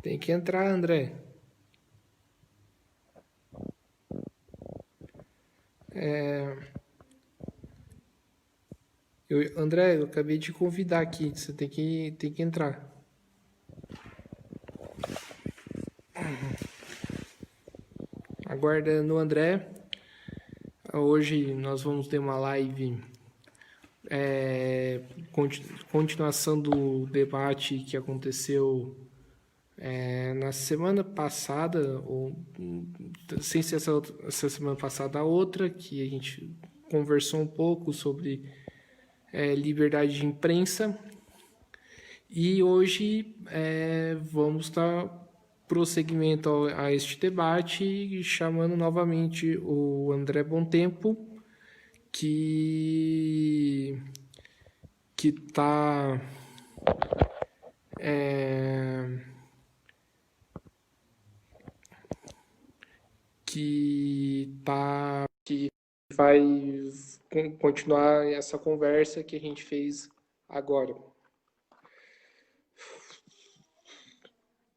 Tem que entrar, André. André, eu acabei de convidar aqui. Você tem que entrar. Aguardando o André. Hoje nós vamos ter uma live, é, continuação do debate que aconteceu na semana passada, ou sem ser essa semana passada, a outra, que a gente conversou um pouco sobre liberdade de imprensa. E hoje vamos dar prosseguimento a este debate, chamando novamente o André Bontempo, que está que vai continuar essa conversa que a gente fez agora.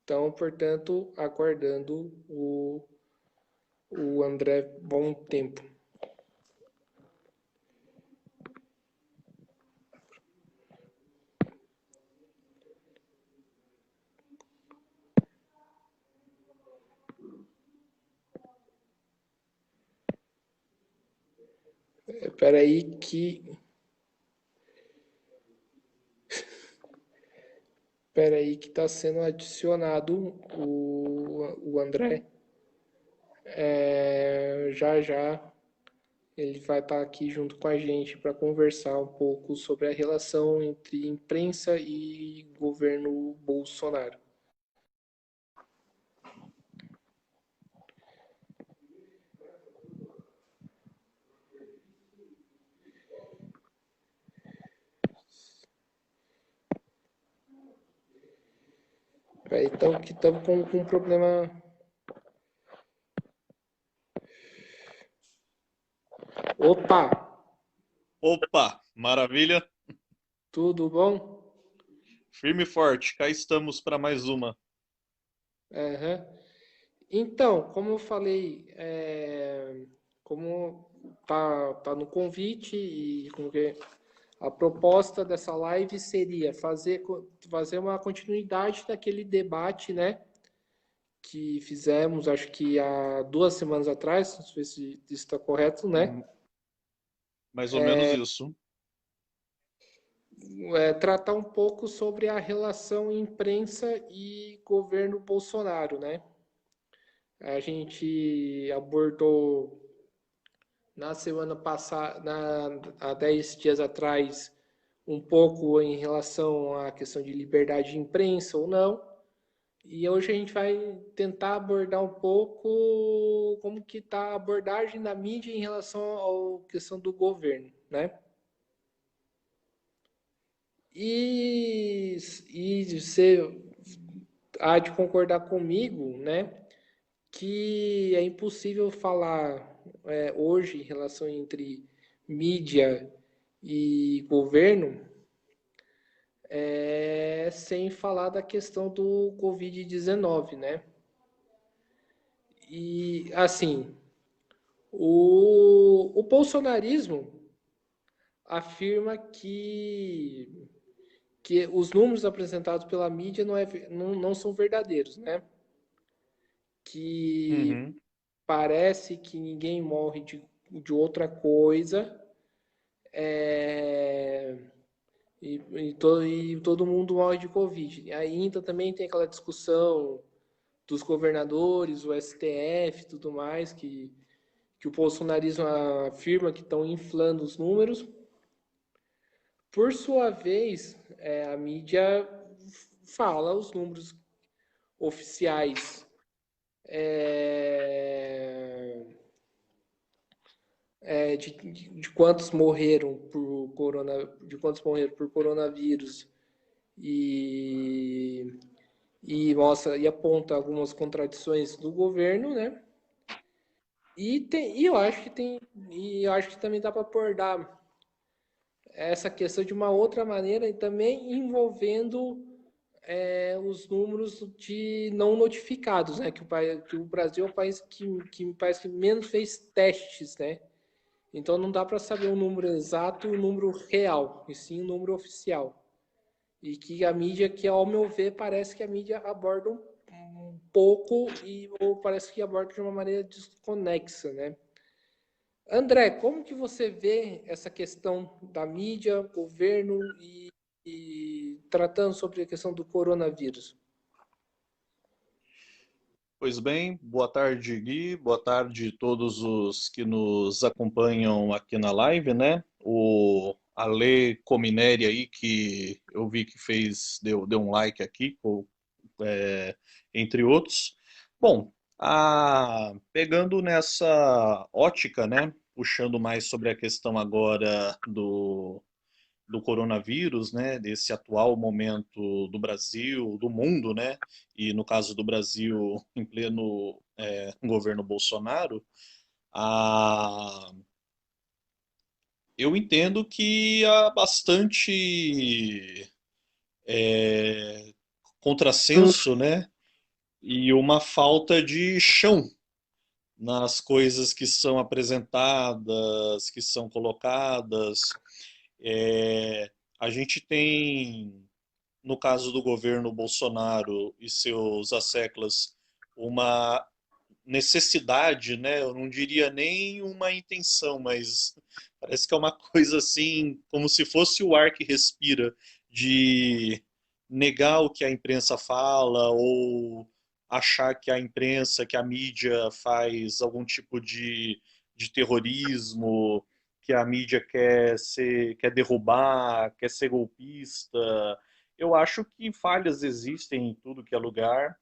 Então, portanto, aguardando o André Bontempo. Espera aí que está sendo adicionado o André. Já já ele vai estar aqui junto com a gente para conversar um pouco sobre a relação entre imprensa e governo Bolsonaro. Então, que estamos com um problema. Opa! Opa, maravilha. Tudo bom? Firme e forte, cá estamos para mais uma. Uhum. Então, como eu falei, como tá no convite e como que a proposta dessa live seria fazer uma continuidade daquele debate, né, que fizemos, acho que há 2 semanas atrás, não sei se isso está correto, né? Mais ou menos isso. Tratar um pouco sobre a relação imprensa e governo Bolsonaro, né? A gente abordou na semana passada, há 10 dias atrás, um pouco em relação à questão de liberdade de imprensa ou não. E hoje a gente vai tentar abordar um pouco como que está a abordagem da mídia em relação à questão do governo, né? E você há de concordar comigo, né, que é impossível falar hoje em relação entre mídia e governo sem falar da questão do Covid-19, né? E, assim, o bolsonarismo afirma que os números apresentados pela mídia não são verdadeiros, né? Que Uhum. parece que ninguém morre de outra coisa e todo mundo morre de Covid. E ainda também tem aquela discussão dos governadores, o STF e tudo mais, que o bolsonarismo afirma que estão inflando os números. Por sua vez, a mídia fala os números oficiais de quantos morreram por coronavírus e, e aponta algumas contradições do governo, né? E eu acho que também dá para abordar essa questão de uma outra maneira e também envolvendo os números de não notificados, né? Que o Brasil é o país que me parece que menos fez testes, né? Então não dá para saber o número exato e o número real, e sim o número oficial. E que a mídia, que ao meu ver, parece que a mídia aborda um pouco ou parece que aborda de uma maneira desconexa, né? André, como que você vê essa questão da mídia, governo e tratando sobre a questão do coronavírus? Pois bem, boa tarde, Gui. Boa tarde a todos os que nos acompanham aqui na live, né? O Ale Comineri aí, que eu vi que deu um like aqui, entre outros. Bom, pegando nessa ótica, né? Puxando mais sobre a questão agora do coronavírus, né, desse atual momento do Brasil, do mundo, né, e no caso do Brasil em pleno governo Bolsonaro, a, eu entendo que há bastante contrassenso, né, e uma falta de chão nas coisas que são apresentadas, que são colocadas. É, a gente tem no caso do governo Bolsonaro e seus asseclas, uma necessidade, né? Eu não diria nem uma intenção, mas parece que é uma coisa assim, como se fosse o ar que respira, de negar o que a imprensa fala ou achar que a imprensa, que a mídia faz algum tipo de terrorismo, que a mídia quer derrubar, quer ser golpista. Eu acho que falhas existem em tudo que é lugar.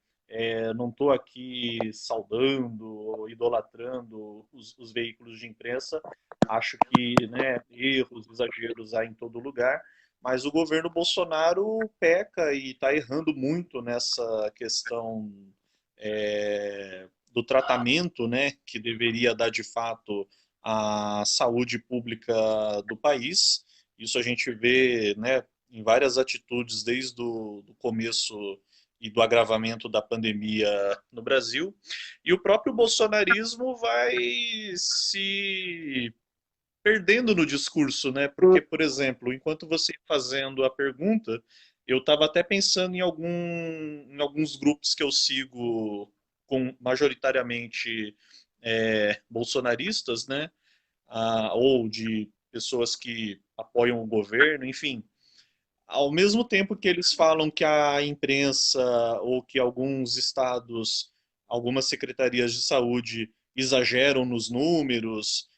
Não estou aqui saudando ou idolatrando os veículos de imprensa. Acho que, né, erros, exageros há em todo lugar. Mas o governo Bolsonaro peca e está errando muito nessa questão do tratamento, né, que deveria dar de fato à saúde pública do país. Isso a gente vê, né, em várias atitudes desde o do começo e do agravamento da pandemia no Brasil. E o próprio bolsonarismo vai se perdendo no discurso, né? Porque, por exemplo, enquanto você ia fazendo a pergunta, eu estava até pensando em alguns grupos que eu sigo com majoritariamente bolsonaristas, né? Ou de pessoas que apoiam o governo, enfim. Ao mesmo tempo que eles falam que a imprensa ou que alguns estados, algumas secretarias de saúde exageram nos números,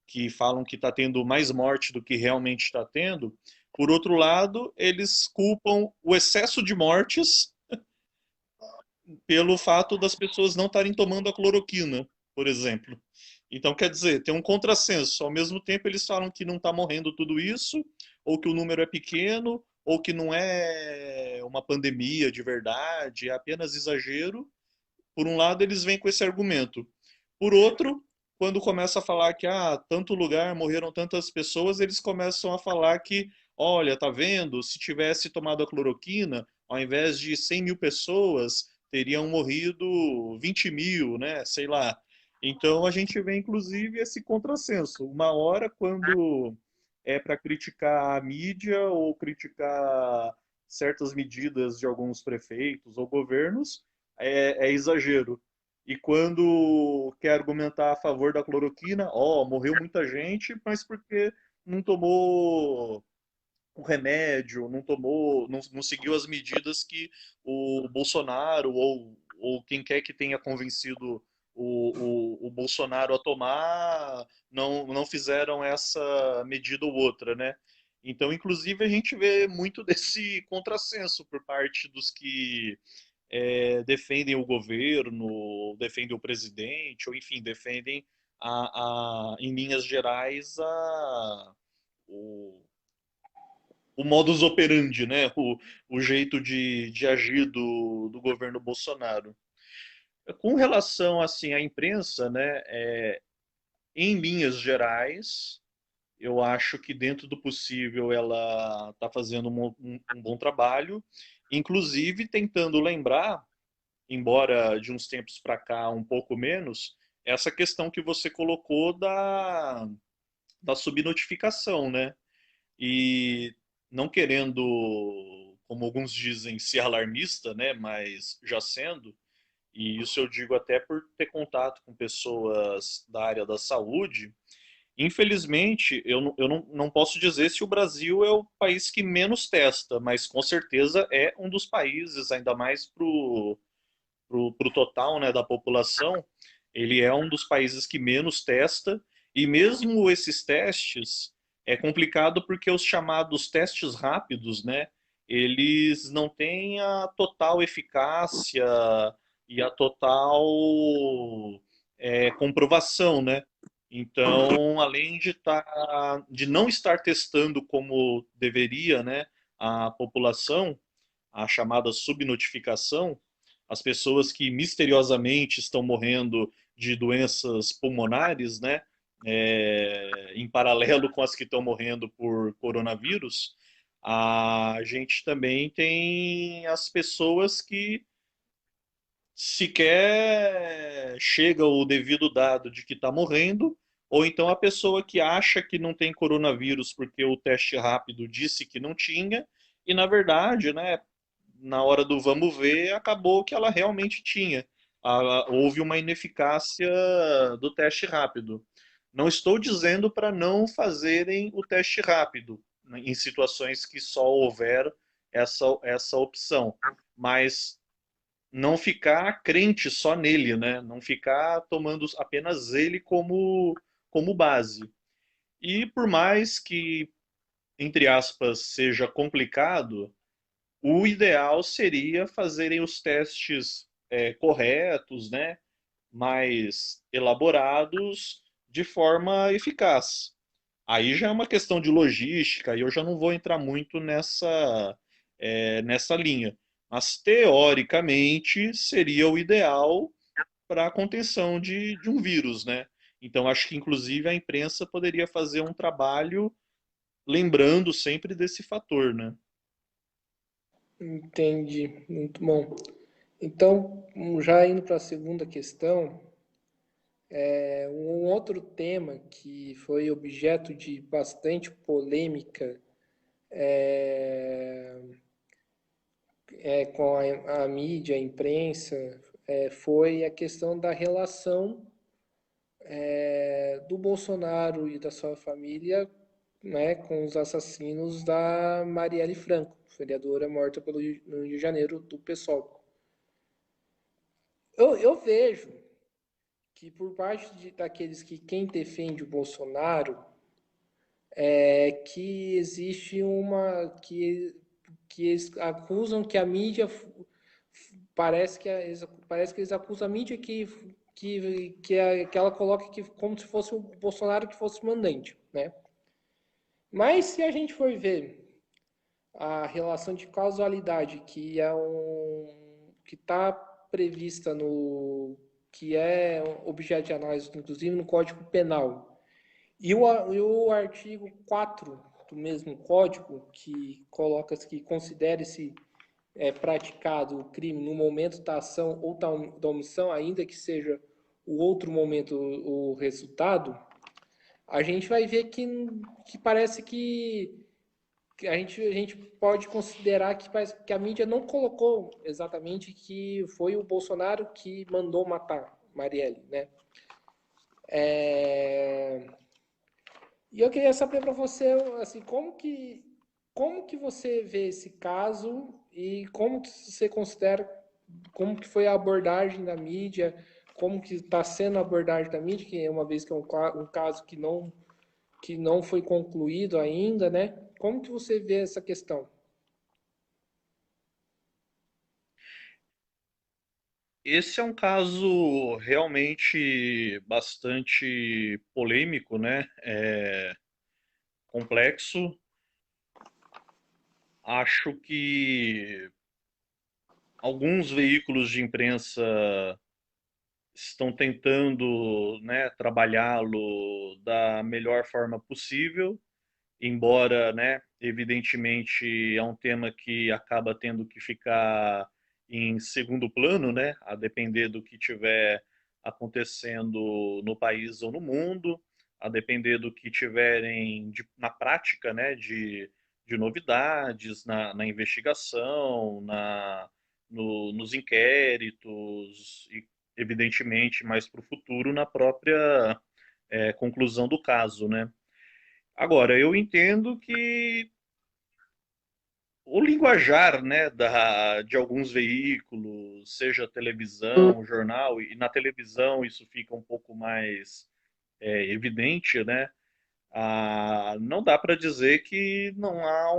que falam que está tendo mais morte do que realmente está tendo, por outro lado, eles culpam o excesso de mortes pelo fato das pessoas não estarem tomando a cloroquina, por exemplo. Então, quer dizer, tem um contrassenso. Ao mesmo tempo, eles falam que não está morrendo tudo isso, ou que o número é pequeno, ou que não é uma pandemia de verdade, é apenas exagero. Por um lado, eles vêm com esse argumento. Por outro, quando começa a falar que tanto lugar morreram tantas pessoas, eles começam a falar que, olha, tá vendo? Se tivesse tomado a cloroquina, ao invés de 100 mil pessoas, teriam morrido 20 mil, né? Sei lá. Então a gente vê, inclusive, esse contrassenso. Uma hora, quando é para criticar a mídia ou criticar certas medidas de alguns prefeitos ou governos, é exagero. E quando quer argumentar a favor da cloroquina, morreu muita gente, mas porque não tomou o remédio, não seguiu as medidas que o Bolsonaro ou quem quer que tenha convencido o Bolsonaro a tomar, não fizeram essa medida ou outra, né? Então, inclusive, a gente vê muito desse contrassenso por parte dos que defendem o governo, defendem o presidente, ou enfim, defendem, em linhas gerais, o, o modus operandi, né? O jeito de agir do governo Bolsonaro. Com relação assim à imprensa, né, em linhas gerais, Eu acho que dentro do possível ela está fazendo um bom trabalho, inclusive tentando lembrar, embora de uns tempos para cá um pouco menos, essa questão que você colocou da subnotificação, né? E não querendo, como alguns dizem, ser alarmista, né? Mas já sendo, e isso eu digo até por ter contato com pessoas da área da saúde. Infelizmente, eu não posso dizer se o Brasil é o país que menos testa, mas com certeza é um dos países, ainda mais pro total, né, da população, ele é um dos países que menos testa, e mesmo esses testes, é complicado porque os chamados testes rápidos, né, eles não têm a total eficácia e a total comprovação, né? Então, além de não estar testando como deveria, né, a população, a chamada subnotificação, as pessoas que misteriosamente estão morrendo de doenças pulmonares, né, em paralelo com as que estão morrendo por coronavírus, a gente também tem as pessoas que sequer chega o devido dado de que está morrendo, ou então a pessoa que acha que não tem coronavírus porque o teste rápido disse que não tinha, e na verdade, né, na hora do vamos ver, acabou que ela realmente tinha. Houve uma ineficácia do teste rápido. Não estou dizendo para não fazerem o teste rápido, né, em situações que só houver essa opção, mas não ficar crente só nele, né? Não ficar tomando apenas ele como base. E por mais que, entre aspas, seja complicado, o ideal seria fazerem os testes corretos, né? Mais elaborados de forma eficaz. Aí já é uma questão de logística, e eu já não vou entrar muito nessa linha. Mas, teoricamente, seria o ideal para a contenção de um vírus, né? Então, acho que, inclusive, a imprensa poderia fazer um trabalho lembrando sempre desse fator, né? Entendi, muito bom. Então, já indo para a segunda questão, um outro tema que foi objeto de bastante polêmica com a mídia, a imprensa, foi a questão da relação do Bolsonaro e da sua família, né, com os assassinos da Marielle Franco, vereadora morta no Rio de Janeiro do PSOL. Eu vejo que por parte daqueles que quem defende o Bolsonaro que existe uma que eles acusam que a mídia parece que eles acusam a mídia que ela coloca que como se fosse o Bolsonaro que fosse mandante, né? Mas se a gente for ver a relação de causalidade que está prevista no que é objeto de análise, inclusive no Código Penal, e o artigo 4 do mesmo código, que coloca que considere-se praticado o crime no momento da ação ou da omissão, ainda que seja o outro momento o resultado, a gente vai ver que parece que a gente pode considerar que, parece que a mídia não colocou exatamente que foi o Bolsonaro que mandou matar Marielle, né? E eu queria saber para você, assim, como que você vê esse caso e como que você considera, como que foi a abordagem da mídia, como que está sendo a abordagem da mídia, que é uma vez que é um caso que não foi concluído ainda, né? Como que você vê essa questão? Esse é um caso realmente bastante polêmico, né? Complexo. Acho que alguns veículos de imprensa estão tentando, né, trabalhá-lo da melhor forma possível, embora, né, evidentemente é um tema que acaba tendo que ficar em segundo plano, né, a depender do que tiver acontecendo no país ou no mundo, a depender do que tiverem na prática, né, de novidades na investigação, nos inquéritos e, evidentemente, mais para o futuro, na própria conclusão do caso, né? Agora, eu entendo que o linguajar, né, de alguns veículos, seja televisão, jornal, e na televisão isso fica um pouco mais evidente, né? Não dá para dizer que não há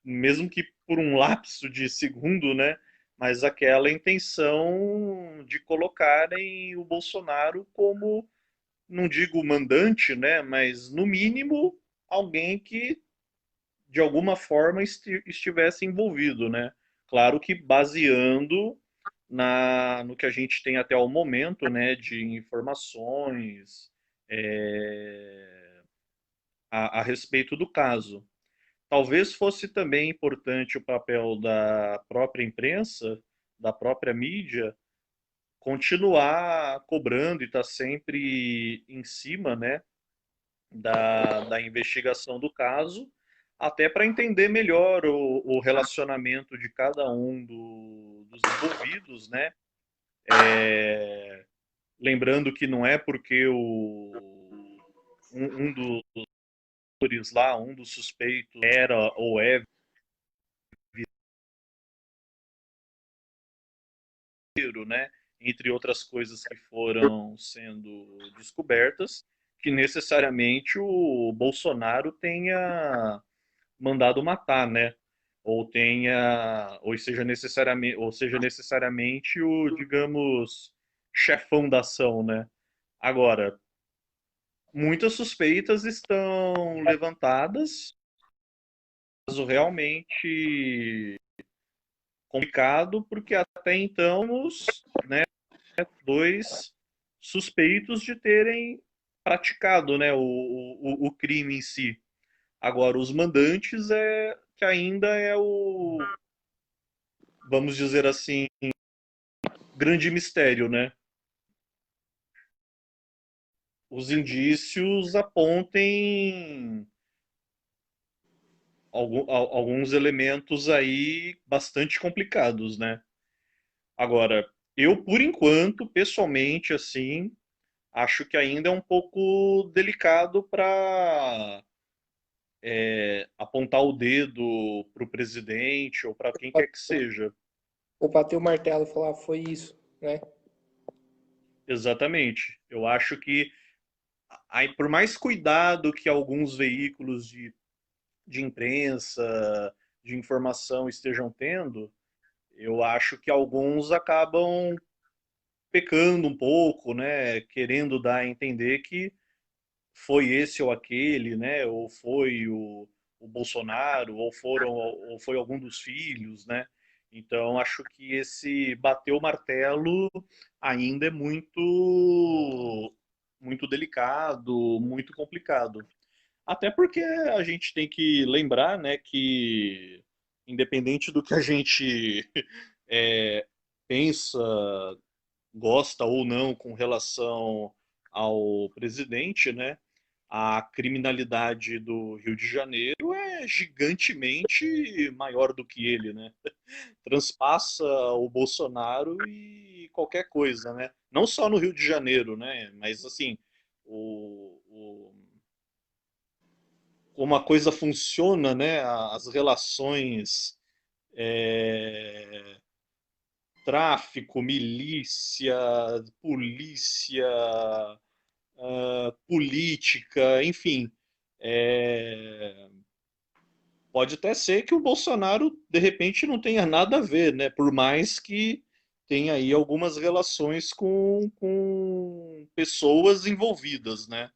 mesmo que por um lapso de segundo, né? Mas aquela intenção de colocarem o Bolsonaro como, não digo mandante, né? Mas no mínimo alguém que de alguma forma estivesse envolvido, né? Claro que baseando no que a gente tem até o momento, né, de informações a respeito do caso. Talvez fosse também importante o papel da própria imprensa, da própria mídia, continuar cobrando e estar sempre em cima, né, da investigação do caso, até para entender melhor o relacionamento de cada um dos envolvidos, né? Lembrando que não é porque um dos atores lá, um dos suspeitos era ou é, né? Entre outras coisas que foram sendo descobertas, que necessariamente o Bolsonaro tenha mandado matar, né? Ou seja necessariamente o, digamos, chefão da ação, né? Agora, muitas suspeitas estão levantadas, caso realmente complicado, porque até então os, né, dois suspeitos de terem praticado, né, o crime em si. Agora, os mandantes que ainda é vamos dizer assim, grande mistério, né? Os indícios apontem alguns elementos aí bastante complicados, né? Agora, eu, por enquanto, pessoalmente, assim, acho que ainda é um pouco delicado para apontar o dedo para o presidente ou para quem quer que seja. Ou bater o martelo e falar, foi isso, né? Exatamente. Eu acho que, aí, por mais cuidado que alguns veículos de imprensa, de informação estejam tendo, eu acho que alguns acabam pecando um pouco, né? Querendo dar a entender que foi esse ou aquele, né? Ou foi o Bolsonaro, ou foi algum dos filhos, né? Então acho que esse bater o martelo ainda é muito delicado, muito complicado. Até porque a gente tem que lembrar, né, que independente do que a gente é, pensa, gosta ou não com relação ao presidente, né, a criminalidade do Rio de Janeiro é gigantemente maior do que ele, né? Transpassa o Bolsonaro e qualquer coisa, né? Não só no Rio de Janeiro, né? Mas assim, como a coisa funciona, né? As relações, é, tráfico, milícia, polícia, política, enfim. É, pode até ser que o Bolsonaro, de repente, não tenha nada a ver, né? Por mais que tenha aí algumas relações com pessoas envolvidas, né?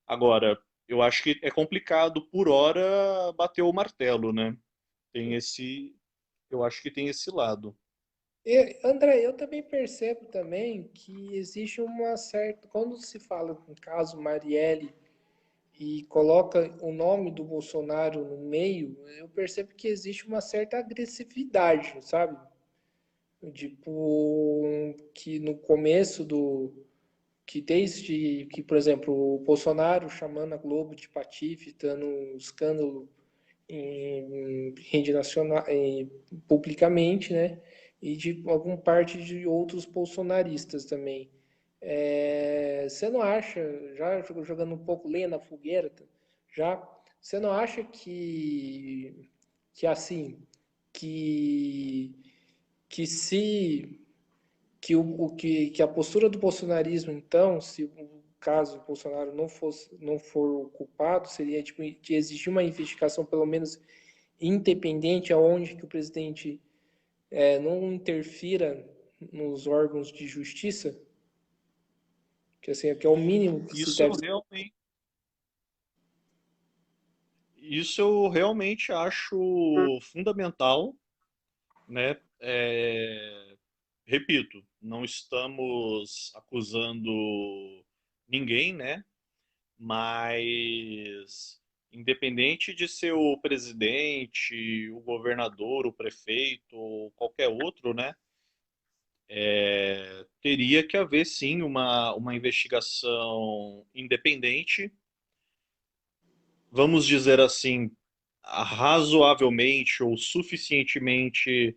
Agora, eu acho que é complicado por hora bater o martelo, né? Tem esse, eu acho que tem esse lado. André, eu também percebo também que existe uma certa. Quando se fala no caso Marielle e coloca o nome do Bolsonaro no meio, eu percebo que existe uma certa agressividade, sabe? Tipo, que no começo do. Que desde que, por exemplo, o Bolsonaro chamando a Globo de patife, dando um escândalo em rede nacional, publicamente, né? E de alguma parte de outros bolsonaristas também. Você não acha, já jogando um pouco lenha na fogueira, já, você não acha que assim, que, que se que a postura do bolsonarismo, então, se o caso o Bolsonaro não for o culpado, seria tipo, de exigir uma investigação pelo menos independente, aonde que o presidente não interfira nos órgãos de justiça, que assim que é o mínimo que se Isso eu deve. realmente, isso eu realmente acho fundamental, né? Repito, não estamos acusando ninguém, né? Mas independente de ser o presidente, o governador, o prefeito ou qualquer outro, né? Teria que haver sim uma investigação independente, vamos dizer assim, razoavelmente ou suficientemente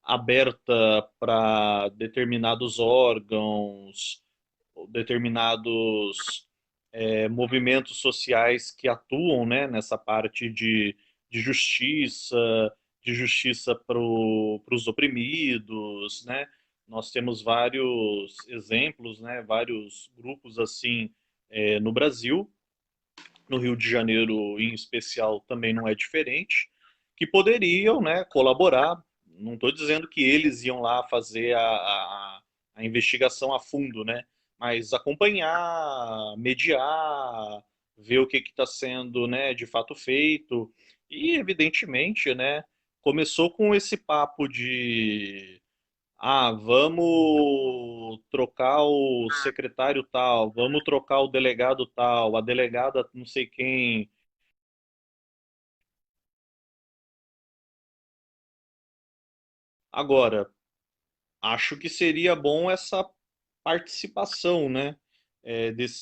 aberta para determinados órgãos, ou determinados movimentos sociais que atuam, né, nessa parte de justiça para os oprimidos, né? Nós temos vários exemplos, né, vários grupos assim no Brasil, no Rio de Janeiro em especial também não é diferente, que poderiam, né, colaborar. Não estou dizendo que eles iam lá fazer a investigação a fundo, né? Mas acompanhar, mediar, ver o que está sendo, né, de fato feito. E, evidentemente, né, começou com esse papo de vamos trocar o secretário tal, vamos trocar o delegado tal, a delegada não sei quem. Agora, acho que seria bom essa participação, né,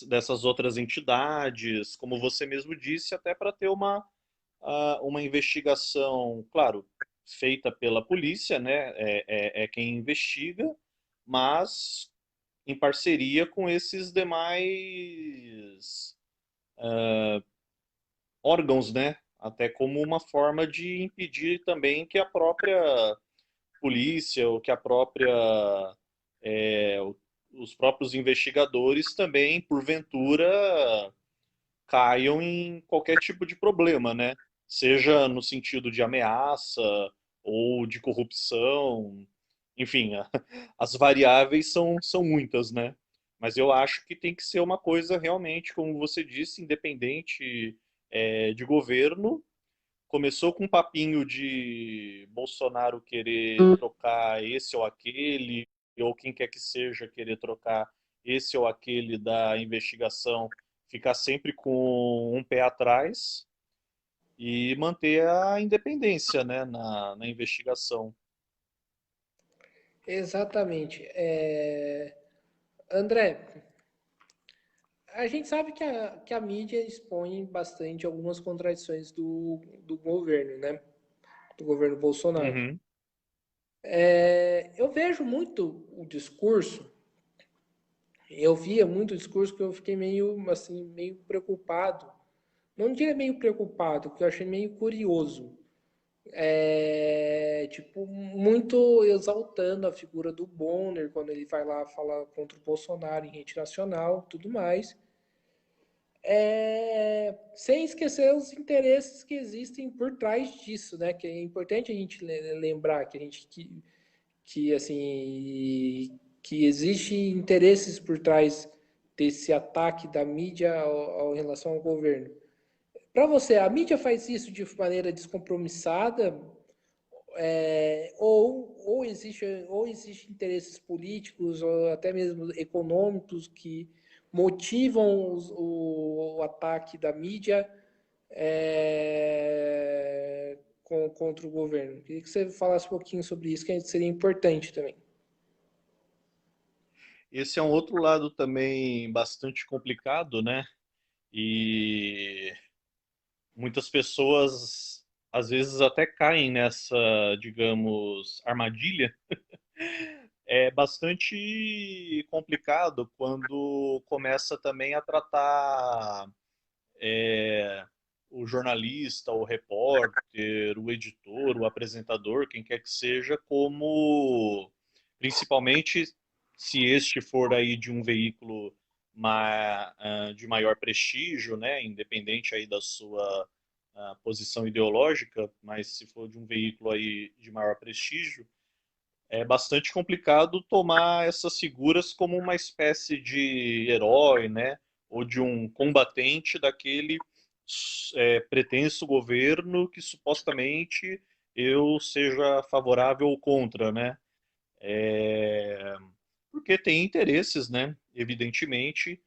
dessas outras entidades, como você mesmo disse, até para ter uma investigação, claro, feita pela polícia, né, é quem investiga, mas em parceria com esses demais órgãos, né? Até como uma forma de impedir também que a própria polícia ou que a própria é, os próprios investigadores também, porventura, caiam em qualquer tipo de problema, né? Seja no sentido de ameaça ou de corrupção, enfim, as variáveis são muitas, né? Mas eu acho que tem que ser uma coisa realmente, como você disse, independente de governo. Começou com um papinho de Bolsonaro querer trocar esse ou aquele, ou quem quer que seja querer trocar esse ou aquele da investigação, ficar sempre com um pé atrás e manter a independência, né, na investigação. Exatamente. André, a gente sabe que a mídia expõe bastante algumas contradições do governo, né? Do governo Bolsonaro. Uhum. Eu vejo muito o discurso, eu via muito o discurso que eu fiquei meio, assim, meio preocupado. Não diria meio preocupado, que eu achei meio curioso. Tipo, muito exaltando a figura do Bonner quando ele vai lá falar contra o Bolsonaro em rede nacional, tudo mais. Sem esquecer os interesses que existem por trás disso, né? Que é importante a gente lembrar que assim que existe interesses por trás desse ataque da mídia em relação ao governo. Para você, a mídia faz isso de maneira descompromissada ou existe interesses políticos ou até mesmo econômicos que motivam o ataque da mídia contra o governo. Queria que você falasse um pouquinho sobre isso, que seria importante também. Esse é um outro lado também bastante complicado, né? E muitas pessoas às vezes até caem nessa, digamos, armadilha. É bastante complicado quando começa também a tratar o jornalista, o repórter, o editor, o apresentador, quem quer que seja, como principalmente se este for aí de um veículo de maior prestígio, né, independente aí da sua posição ideológica, mas se for de um veículo aí de maior prestígio, é bastante complicado tomar essas figuras como uma espécie de herói, né? Ou de um combatente daquele pretenso governo que supostamente eu seja favorável ou contra, né? Porque tem interesses, né? Evidentemente,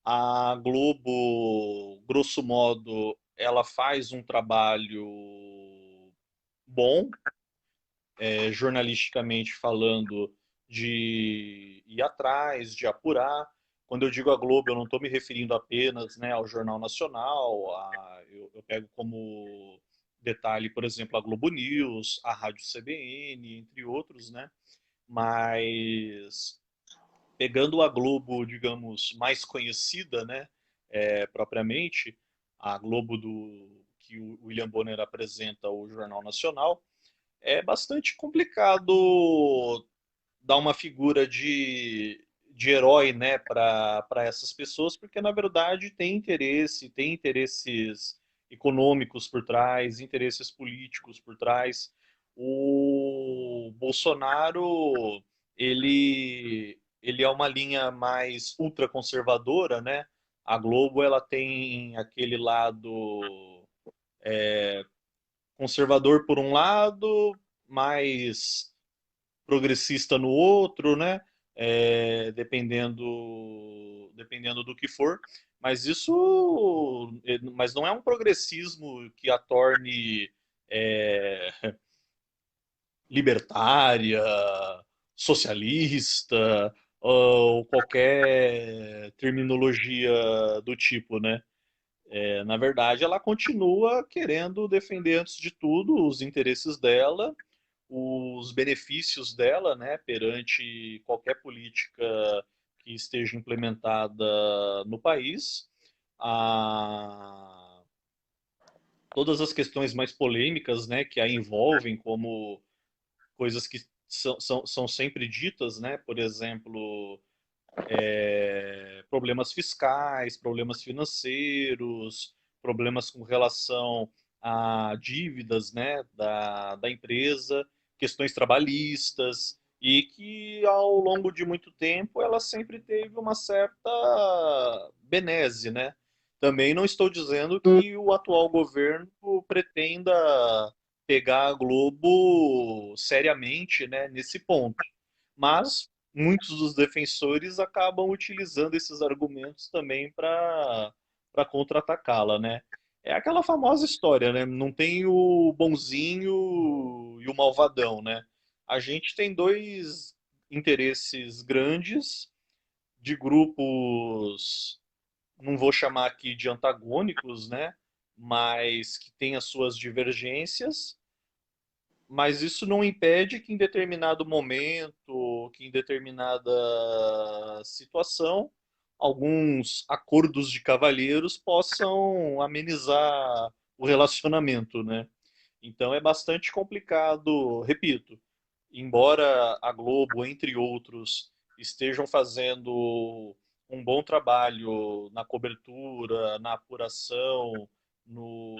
a Globo, grosso modo, ela faz um trabalho bom, jornalisticamente falando, de ir atrás, de apurar. Quando eu digo a Globo, eu não estou me referindo apenas, né, ao Jornal Nacional, eu pego como detalhe, por exemplo, a Globo News, a Rádio CBN, entre outros, né? Mas pegando a Globo, digamos, mais conhecida, né, propriamente, a Globo do que o William Bonner apresenta, o Jornal Nacional, é bastante complicado dar uma figura de herói, né, para essas pessoas, porque na verdade tem interesses econômicos por trás, interesses políticos por trás. O Bolsonaro, ele é uma linha mais ultraconservadora, né? A Globo, ela tem aquele lado conservador por um lado, mais progressista no outro, né? Dependendo do que for. Mas não é um progressismo que a torne é, libertária, socialista ou qualquer terminologia do tipo, né? Na verdade, ela continua querendo defender, antes de tudo, os interesses dela, os benefícios dela, né, perante qualquer política que esteja implementada no país. A... Todas as questões mais polêmicas, né, que a envolvem, como coisas que são sempre ditas, né, por exemplo, problemas fiscais, problemas financeiros, problemas com relação a dívidas, né, da empresa, questões trabalhistas, e que ao longo de muito tempo ela sempre teve uma certa benese, né? Também não estou dizendo que o atual governo pretenda pegar a Globo seriamente, né, nesse ponto. Mas muitos dos defensores acabam utilizando esses argumentos também para contra-atacá-la, né? É aquela famosa história, né? Não tem o bonzinho e o malvadão, né? A gente tem dois interesses grandes de grupos, não vou chamar aqui de antagônicos, né? Mas que têm as suas divergências, mas isso não impede que em determinado momento, que em determinada situação, alguns acordos de cavalheiros possam amenizar o relacionamento, né? Então é bastante complicado, repito, embora a Globo, entre outros, estejam fazendo um bom trabalho na cobertura, na apuração,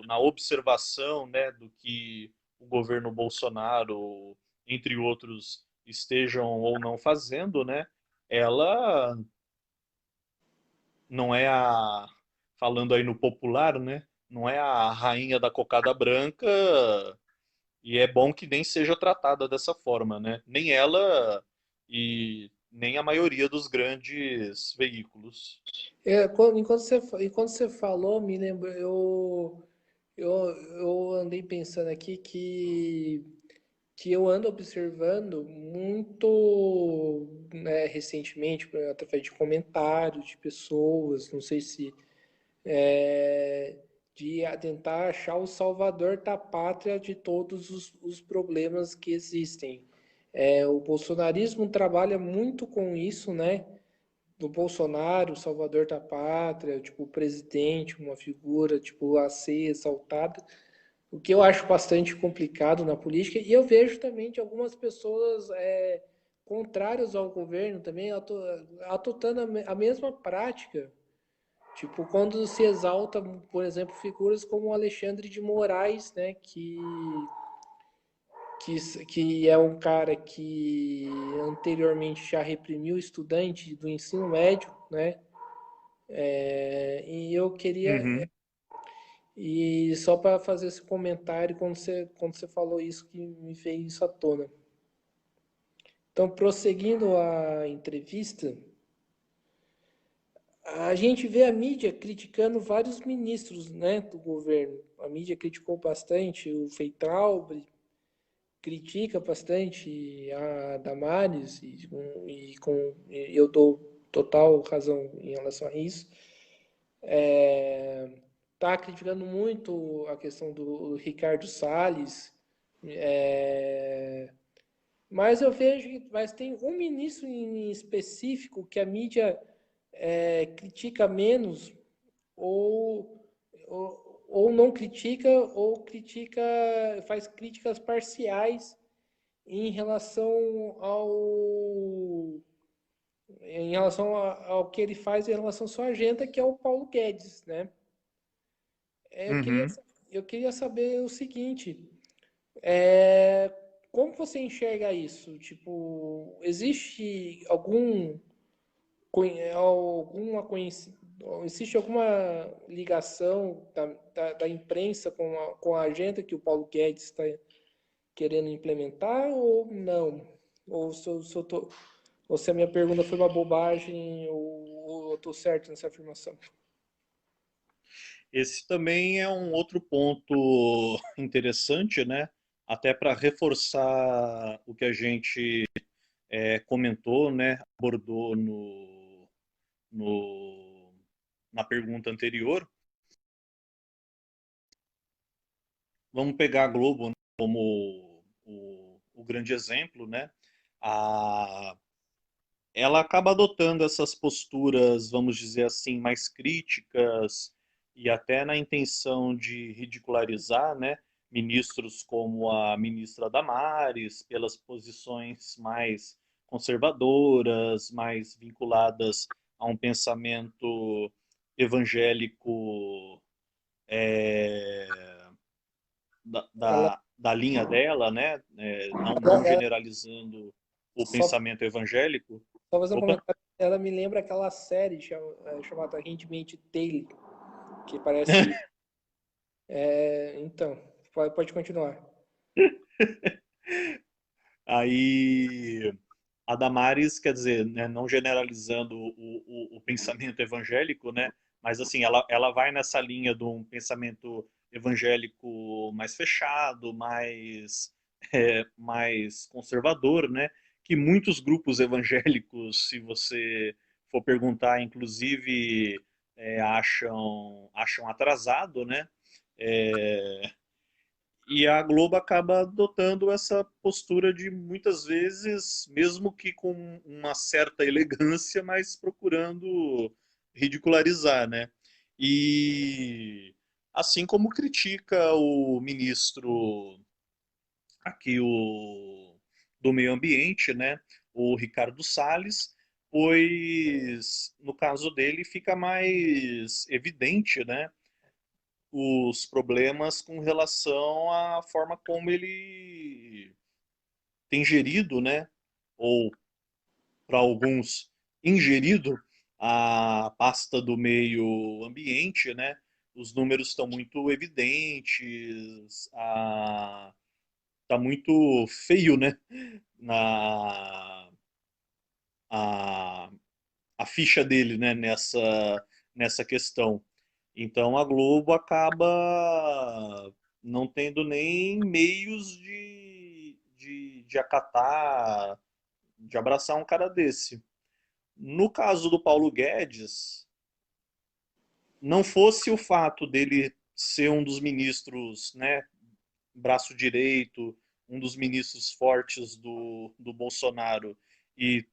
na observação, né, do que o governo Bolsonaro, entre outros, estejam ou não fazendo, né? Ela não é falando aí no popular, né? Não é a rainha da cocada branca E é bom que nem seja tratada dessa forma, né? Nem ela e nem a maioria dos grandes veículos. Enquanto você falou, me lembro, eu, eu andei pensando aqui que eu ando observando muito, né, recentemente, através de comentários de pessoas, não sei se é, de tentar achar o salvador da pátria de todos os problemas que existem. O bolsonarismo trabalha muito com isso, né? Do Bolsonaro, o salvador da pátria, tipo o presidente, uma figura tipo a ser exaltada, o que eu acho bastante complicado na política. E eu vejo também de algumas pessoas contrárias ao governo também adotando a mesma prática. Tipo, quando se exalta, por exemplo, figuras como o Alexandre de Moraes, né, que é um cara que anteriormente já reprimiu estudante do ensino médio, né, e eu queria, Uhum. e só para fazer esse comentário, quando você falou isso, que me fez isso à tona. Então, prosseguindo a entrevista, a gente vê a mídia criticando vários ministros, né, do governo. A mídia criticou bastante o Feitraub, critica bastante a Damares e eu dou total razão em relação a isso. Tá criticando muito a questão do Ricardo Salles, é, mas eu vejo que mas tem um ministro em específico que a mídia critica menos ou não critica ou critica faz críticas parciais em relação ao que ele faz em relação à sua agenda, que é o Paulo Guedes, né? É, Eu queria, Uhum. eu queria saber o seguinte, é, como você enxerga isso? Tipo, existe alguma existe alguma ligação da imprensa com a agenda que o Paulo Guedes está querendo implementar ou não? Ou se a minha pergunta foi uma bobagem ou eu estou certo nessa afirmação? Esse também é um outro ponto interessante, né? Até para reforçar o que a gente comentou, né? Abordou no, na pergunta anterior. Vamos pegar a Globo, né, como o grande exemplo, né? A, ela acaba adotando essas posturas, vamos dizer assim, mais críticas e até na intenção de ridicularizar, né, ministros como a ministra Damares, pelas posições mais conservadoras, mais vinculadas a um pensamento evangélico Ela, da linha dela, né, não ela, generalizando o só, pensamento evangélico. só fazer um Opa! comentário, ela me lembra aquela série chamada Handmaid's Tale, que parece. Então, pode continuar. Aí a Damares, quer dizer, né, não generalizando o pensamento evangélico, né, mas assim, ela vai nessa linha de um pensamento evangélico mais fechado, mais conservador, né, que muitos grupos evangélicos, se você for perguntar, inclusive, acham atrasado, né, é, e a Globo acaba adotando essa postura de muitas vezes, mesmo que com uma certa elegância, mas procurando ridicularizar, né? E assim como critica o ministro aqui do meio ambiente, né? O Ricardo Salles, pois no caso dele fica mais evidente, né? Os problemas com relação à forma como ele tem gerido, né, ou para alguns ingerido a pasta do meio ambiente, né? Os números estão muito evidentes, tá muito feio, né? Na, a, a ficha dele, né? Nessa questão. Então a Globo acaba não tendo nem meios de acatar, de abraçar um cara desse. No caso do Paulo Guedes, não fosse o fato dele ser um dos ministros, né, braço direito, um dos ministros fortes do Bolsonaro e,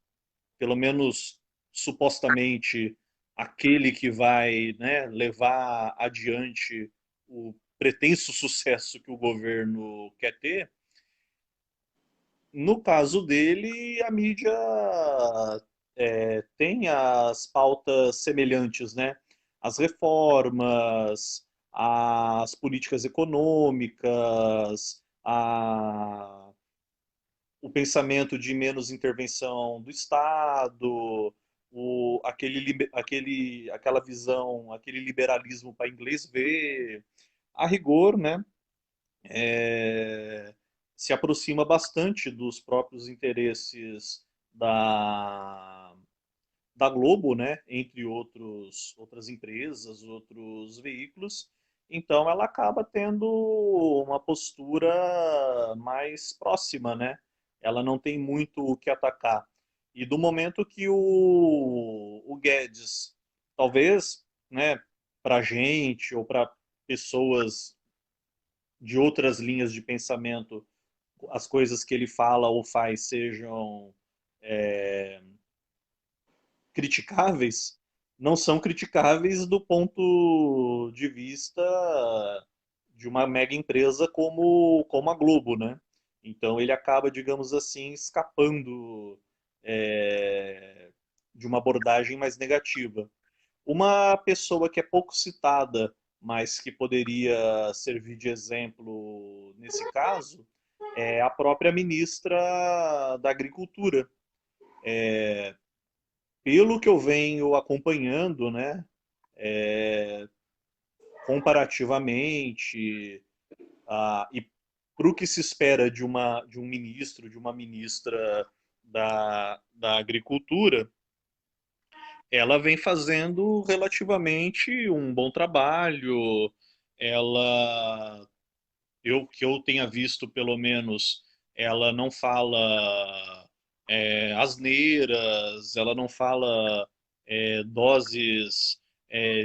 pelo menos supostamente, aquele que vai, né, levar adiante o pretenso sucesso que o governo quer ter, no caso dele, a mídia tem as pautas semelhantes, né? As reformas, as políticas econômicas, o pensamento de menos intervenção do Estado, aquela visão, aquele liberalismo para inglês ver, a rigor, né? é, Se aproxima bastante dos próprios interesses da, da Globo, né, entre outras empresas, outros veículos. Então ela acaba tendo uma postura mais próxima, né? Ela não tem muito o que atacar. E do momento que o Guedes, talvez, né, para gente ou para pessoas de outras linhas de pensamento, as coisas que ele fala ou faz sejam é, criticáveis, não são criticáveis do ponto de vista de uma mega empresa como a Globo, né? Então ele acaba, digamos assim, escapando é, de uma abordagem mais negativa. Uma pessoa que é pouco citada, mas que poderia servir de exemplo nesse caso, é a própria ministra da Agricultura. Pelo que eu venho acompanhando, né, comparativamente, e para o que se espera de um ministro, de uma ministra da Agricultura, ela vem fazendo relativamente um bom trabalho. Ela, que eu tenha visto pelo menos, ela não fala asneiras, ela não fala doses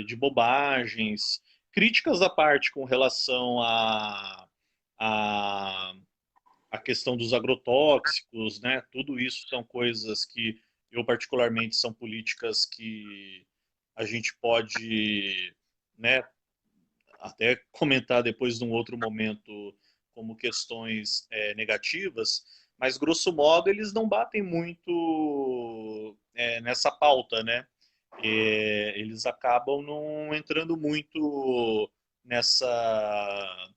de bobagens. Críticas à parte com relação a, a questão dos agrotóxicos, né? Tudo isso são coisas que eu particularmente são políticas que a gente pode, né, até comentar depois num outro momento como questões negativas, mas grosso modo eles não batem muito nessa pauta, né? Eles acabam não entrando muito nessa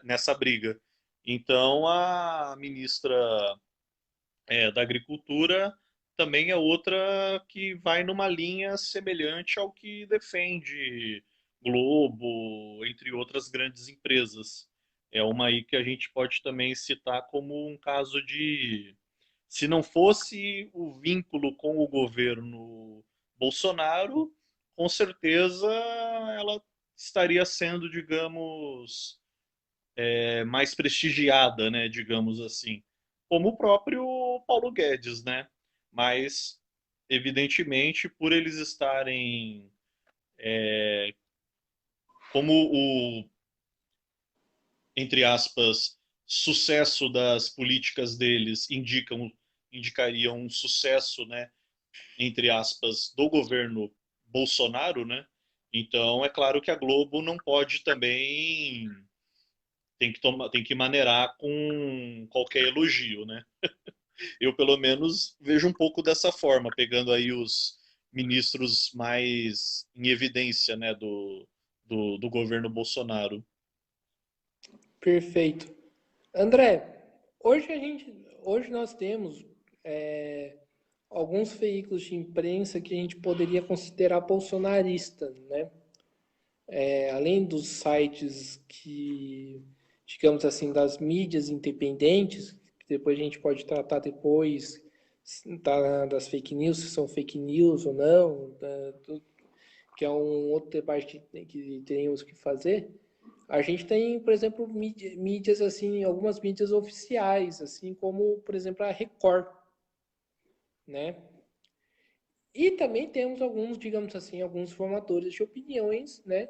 nessa briga. Então a ministra da Agricultura também é outra que vai numa linha semelhante ao que defende Globo, entre outras grandes empresas. É uma aí que a gente pode também citar como um caso de, se não fosse o vínculo com o governo Bolsonaro, com certeza ela estaria sendo, digamos, mais prestigiada, né, digamos assim, como o próprio Paulo Guedes, né? Mas evidentemente por eles estarem como o, entre aspas, sucesso das políticas deles indicariam um sucesso, né, entre aspas, do governo Bolsonaro, né? Então é claro que a Globo não pode também tem que maneirar com qualquer elogio, né? Eu, pelo menos, vejo um pouco dessa forma, pegando aí os ministros mais em evidência, né, do governo Bolsonaro. Perfeito. André, hoje nós temos alguns veículos de imprensa que a gente poderia considerar bolsonarista, né? Além dos sites que digamos assim, das mídias independentes, que depois a gente pode tratar depois das fake news, se são fake news ou não, que é um outro debate que teríamos que fazer. A gente tem, por exemplo, mídias assim, algumas mídias oficiais, assim como, por exemplo, a Record, né? E também temos alguns, digamos assim, alguns formadores de opiniões, né?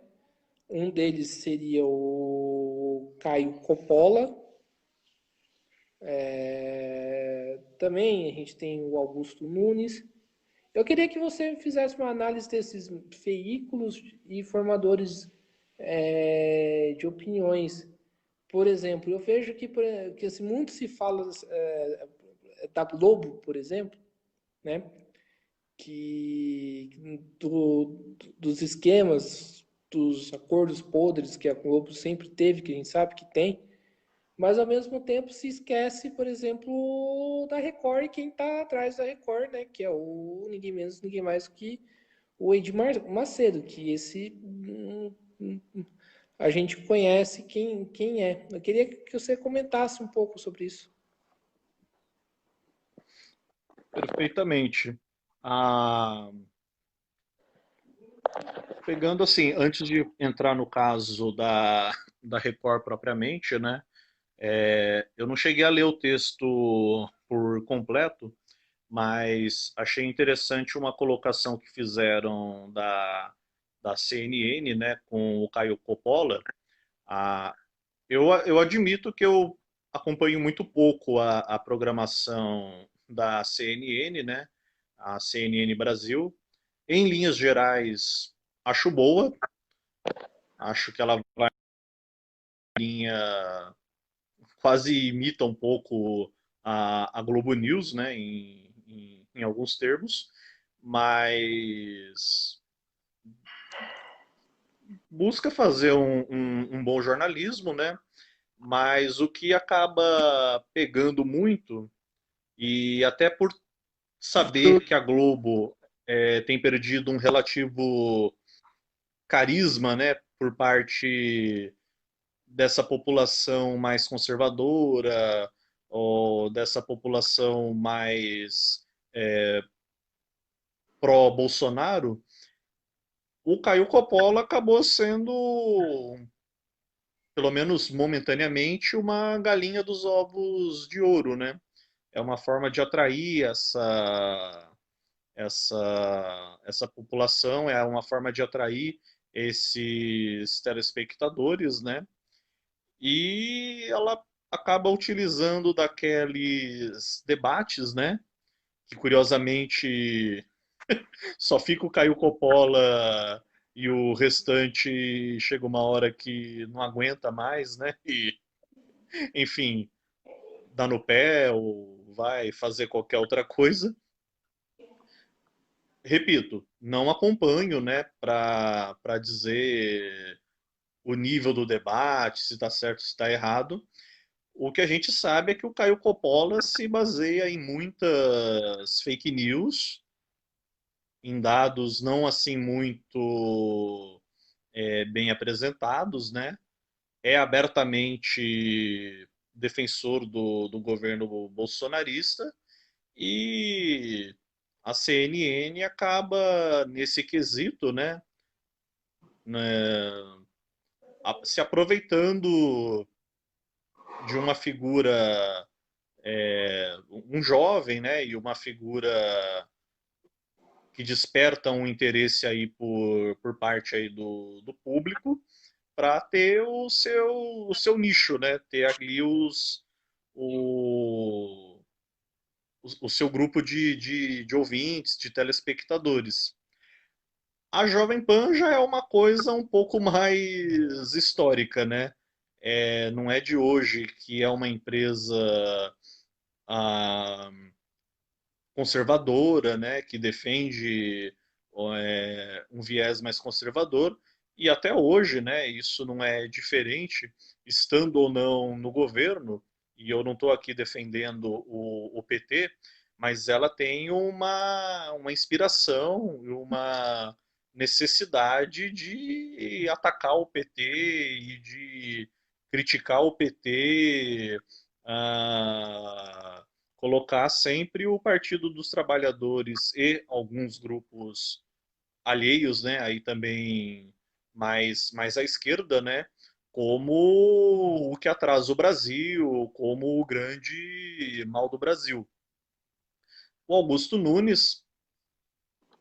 Um deles seria o Caio Coppola. Também a gente tem o Augusto Nunes. Eu queria que você fizesse uma análise desses veículos e formadores de opiniões. Por exemplo, eu vejo que assim, muito se fala da Globo, por exemplo, né? Dos esquemas, dos acordos podres que a Globo sempre teve, que a gente sabe que tem, mas ao mesmo tempo se esquece, por exemplo, da Record e quem está atrás da Record, né? Que é o ninguém menos, ninguém mais que o Edmar Macedo, que a gente conhece quem é. Eu queria que você comentasse um pouco sobre isso. Perfeitamente. Ah, pegando assim, antes de entrar no caso da Record propriamente, né? Eu não cheguei a ler o texto por completo, mas achei interessante uma colocação que fizeram da CNN, né, com o Caio Coppola. Ah, eu admito que eu acompanho muito pouco a programação da CNN, né, a CNN Brasil. Em linhas gerais, acho boa, acho que ela vai em linha, quase imita um pouco a Globo News, né, em alguns termos, mas busca fazer um bom jornalismo, né? Mas o que acaba pegando muito, e até por saber que a Globo tem perdido um relativo carisma, né, por parte dessa população mais conservadora, ou dessa população mais pró-Bolsonaro, o Caio Coppola acabou sendo, pelo menos momentaneamente, uma galinha dos ovos de ouro, né? É uma forma de atrair essa população, é uma forma de atrair esses telespectadores, né? E ela acaba utilizando daqueles debates, né? Que curiosamente só fica o Caio Coppola e o restante chega uma hora que não aguenta mais, né? E, enfim, dá no pé ou vai fazer qualquer outra coisa. Repito, não acompanho, né, para dizer o nível do debate, se está certo, se está errado. O que a gente sabe é que o Caio Coppola se baseia em muitas fake news, em dados não assim muito bem apresentados, né? É abertamente defensor do governo bolsonarista e a CNN acaba nesse quesito, né, se aproveitando de uma figura, um jovem, né, e uma figura que desperta um interesse aí por parte aí do público para ter o seu nicho, né, ter ali o, o seu grupo de ouvintes, de telespectadores. A Jovem Pan já é uma coisa um pouco mais histórica, né? Não é de hoje que é uma empresa ah, conservadora, né? Que defende um viés mais conservador. E até hoje, né? Isso não é diferente, estando ou não no governo. E eu não estou aqui defendendo o PT, mas ela tem uma inspiração, uma necessidade de atacar o PT e de criticar o PT, ah, colocar sempre o Partido dos Trabalhadores e alguns grupos alheios, né, aí também mais à esquerda, né, como o que atrasa o Brasil, como o grande mal do Brasil. O Augusto Nunes,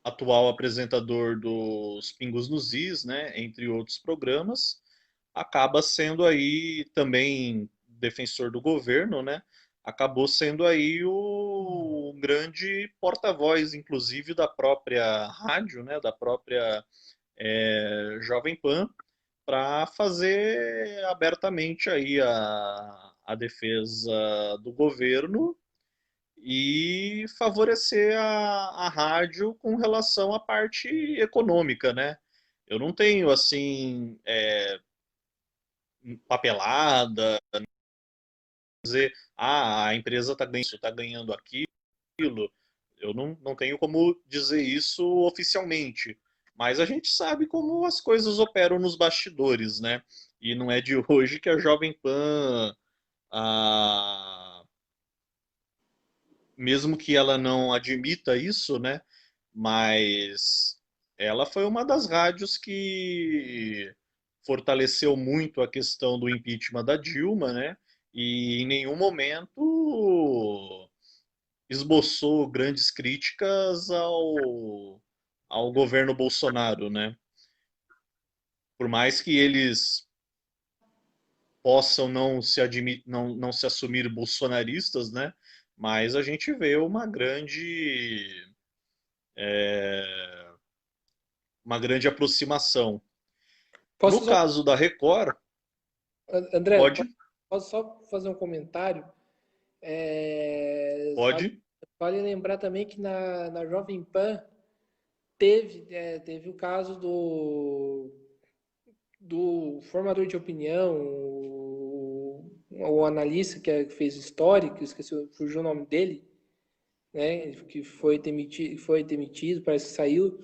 atual apresentador dos Pingos nos Is, né, entre outros programas, acaba sendo aí também defensor do governo, né? Acabou sendo aí o grande porta-voz, inclusive da própria rádio, né? Da própria Jovem Pan, para fazer abertamente aí a defesa do governo e favorecer a rádio com relação à parte econômica, né? Eu não tenho assim papelada, dizer, a empresa está ganhando isso, está ganhando aquilo. Eu não tenho como dizer isso oficialmente. Mas a gente sabe como as coisas operam nos bastidores, né? E não é de hoje que a Jovem Pan, a, mesmo que ela não admita isso, né? Mas ela foi uma das rádios que fortaleceu muito a questão do impeachment da Dilma, né? E em nenhum momento esboçou grandes críticas ao governo Bolsonaro, né? Por mais que eles possam não se assumir bolsonaristas, né? Mas a gente vê uma grande aproximação. Posso No fazer caso da Record, André, pode, posso só fazer um comentário? Vale, pode. vale lembrar também que na Jovem Pan teve o caso do formador de opinião, o analista que fez história, que eu esqueci, fugiu o nome dele, né? Que foi demitido, parece que saiu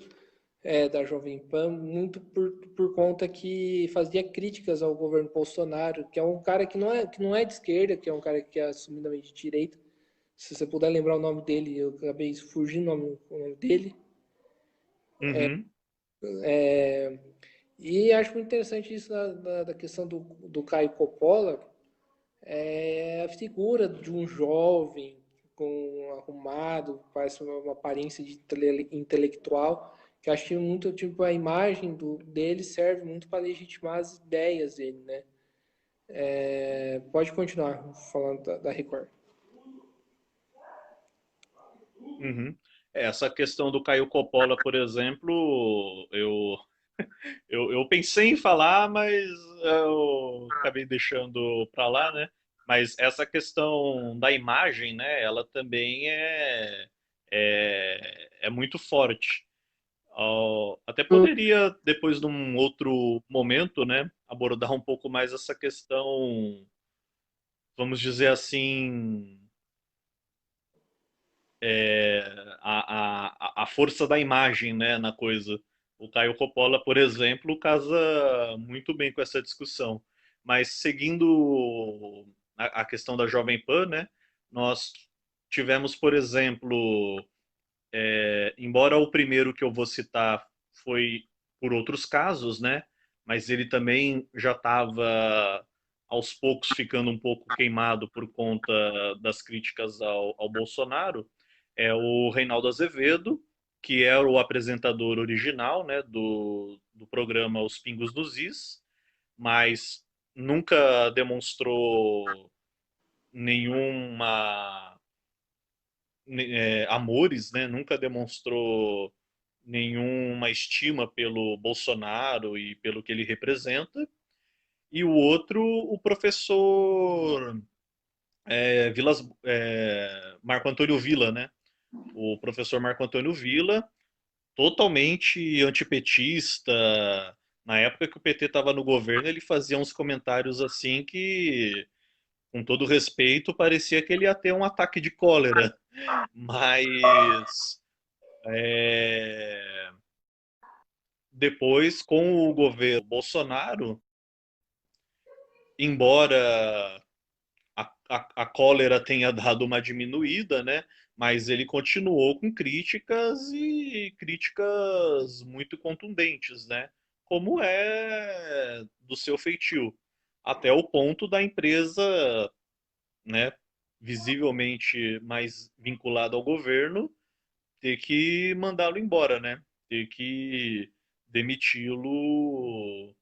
da Jovem Pan, muito por conta que fazia críticas ao governo Bolsonaro, que é um cara que não é de esquerda, que é um cara que é assumidamente de direita. Se você puder lembrar o nome dele, eu acabei fugindo o nome dele. Uhum, E acho muito interessante isso da questão do Caio Coppola, a figura de um jovem arrumado, parece uma aparência de intelectual, que acho que muito tipo a imagem dele serve muito para legitimar as ideias dele, né? Pode continuar falando da Record. uhum. Essa questão do Caio Coppola, por exemplo, eu pensei em falar, mas eu acabei deixando para lá, né? Mas essa questão da imagem, né? Ela também é muito forte. Até poderia, depois de um outro momento, né? Abordar um pouco mais essa questão, vamos dizer assim, a força da imagem, né, na coisa. O Caio Coppola, por exemplo, casa muito bem com essa discussão. Mas seguindo a questão da Jovem Pan, né, nós tivemos, por exemplo, embora o primeiro que eu vou citar foi por outros casos, né, mas ele também já estava aos poucos ficando um pouco queimado por conta das críticas ao Bolsonaro, é o Reinaldo Azevedo, que era o apresentador original, né, do programa Os Pingos dos Is, mas nunca demonstrou nenhuma amores, né, nunca demonstrou nenhuma estima pelo Bolsonaro e pelo que ele representa. E o outro, o professor Marco Antônio Villa, né? O professor Marco Antônio Villa, totalmente antipetista. Na época que o PT estava no governo, ele fazia uns comentários assim que, com todo respeito, parecia que ele ia ter um ataque de cólera. Mas depois, com o governo Bolsonaro, embora a cólera tenha dado uma diminuída, né? Mas ele continuou com críticas e críticas muito contundentes, né? Como é do seu feitio, até o ponto da empresa, né, visivelmente mais vinculada ao governo, ter que mandá-lo embora, né? Ter que demiti-lo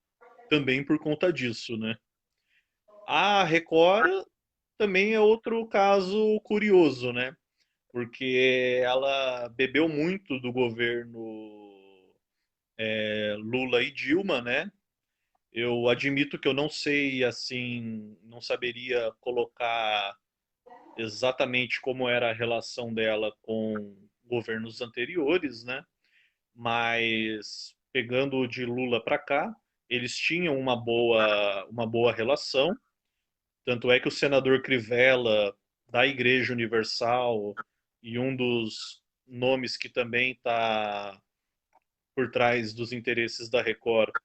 também por conta disso, né? A Record também é outro caso curioso, né? Porque ela bebeu muito do governo Lula e Dilma, né? Eu admito que eu não sei, assim, não saberia colocar exatamente como era a relação dela com governos anteriores, né? Mas pegando o de Lula para cá, eles tinham uma boa relação. Tanto é que o senador Crivella, da Igreja Universal, e um dos nomes que também está por trás dos interesses da Record,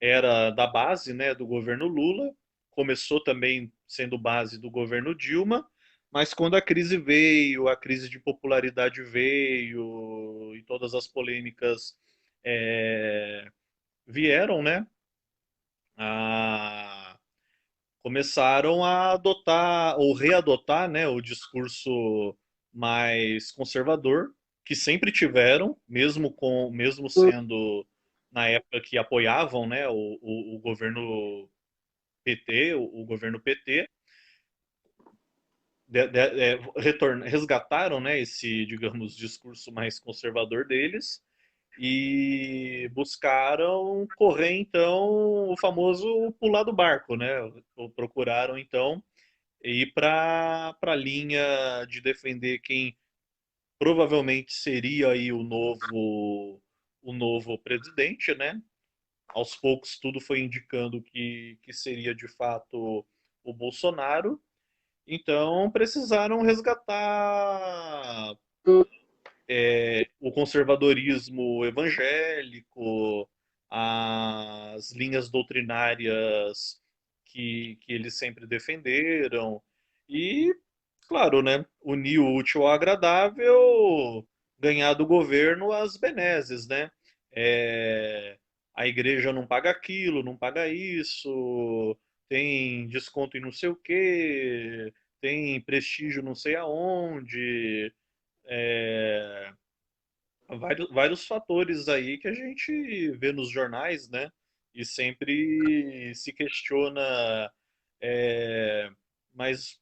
era da base, né, do governo Lula, começou também sendo base do governo Dilma, mas quando a crise veio, a crise de popularidade veio e todas as polêmicas vieram, né, a, começaram a adotar ou readotar, né, o discurso mais conservador que sempre tiveram, mesmo sendo na época que apoiavam, né, o governo PT, o governo PT, resgataram, né, esse, digamos, discurso mais conservador deles e buscaram correr então o famoso pular do barco, né? Procuraram então ir para a linha de defender quem provavelmente seria aí o novo presidente, né? Aos poucos tudo foi indicando que seria de fato o Bolsonaro. Então precisaram resgatar o conservadorismo evangélico, as linhas doutrinárias que eles sempre defenderam e, claro, né, unir o útil ao agradável, ganhar do governo as benesses, né? É, a igreja não paga aquilo, não paga isso, tem desconto em não sei o quê, tem prestígio não sei aonde, é, vários fatores aí que a gente vê nos jornais, né? E sempre se questiona, é, mas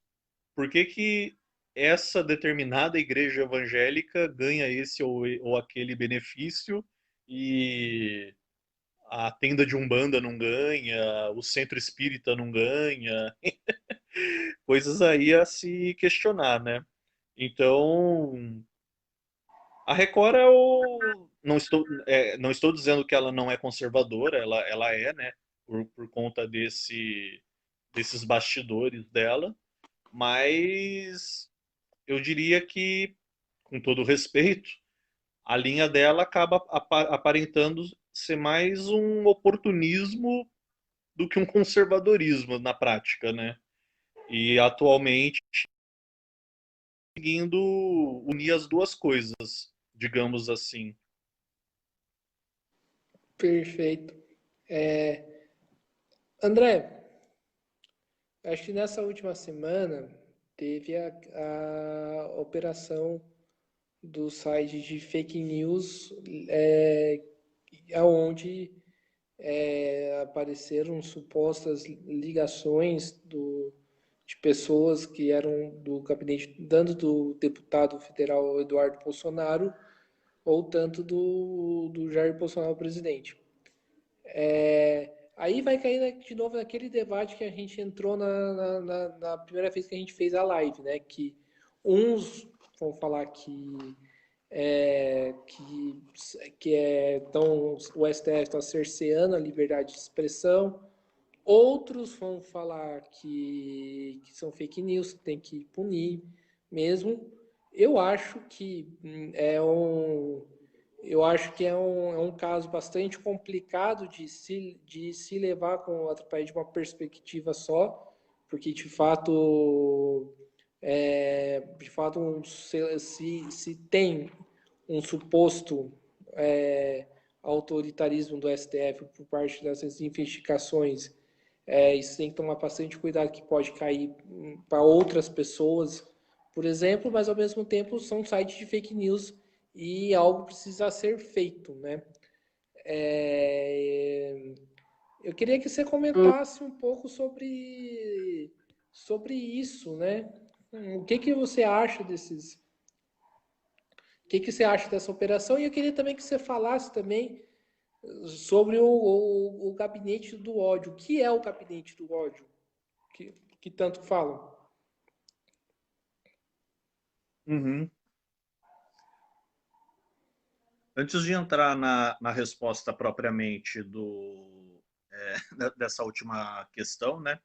por que que essa determinada igreja evangélica ganha esse ou aquele benefício e a tenda de Umbanda não ganha, o centro espírita não ganha, coisas aí a se questionar, né? Então, a Record é o. Não estou dizendo que ela não é conservadora, ela é, né? Por conta desses bastidores dela, mas eu diria que, com todo respeito, a linha dela acaba aparentando ser mais um oportunismo do que um conservadorismo na prática, né? E atualmente conseguindo unir as duas coisas, digamos assim. Perfeito. André, acho que nessa última semana teve a operação do site de fake news, aonde apareceram supostas ligações de pessoas que eram do gabinete, tanto do deputado federal Eduardo Bolsonaro, ou tanto do Jair Bolsonaro presidente. Aí vai cair de novo naquele debate que a gente entrou na primeira vez que a gente fez a live, né? Que uns vão falar é, que, então, o STF está cerceando a liberdade de expressão, outros vão falar que são fake news, que tem que punir mesmo. Eu acho que eu acho que é um caso bastante complicado de se levar através de uma perspectiva só, porque de fato se tem um suposto é, autoritarismo do STF por parte dessas investigações, isso tem que tomar bastante cuidado que pode cair para outras pessoas, por exemplo, mas ao mesmo tempo são sites de fake news e algo precisa ser feito, né? É, eu queria que você comentasse um pouco sobre isso, né? O que que você acha o que que você acha dessa operação? E eu queria também que você falasse também sobre o gabinete do ódio. O que é o gabinete do ódio que tanto falam? Uhum. Antes de entrar na resposta propriamente dessa última questão, né,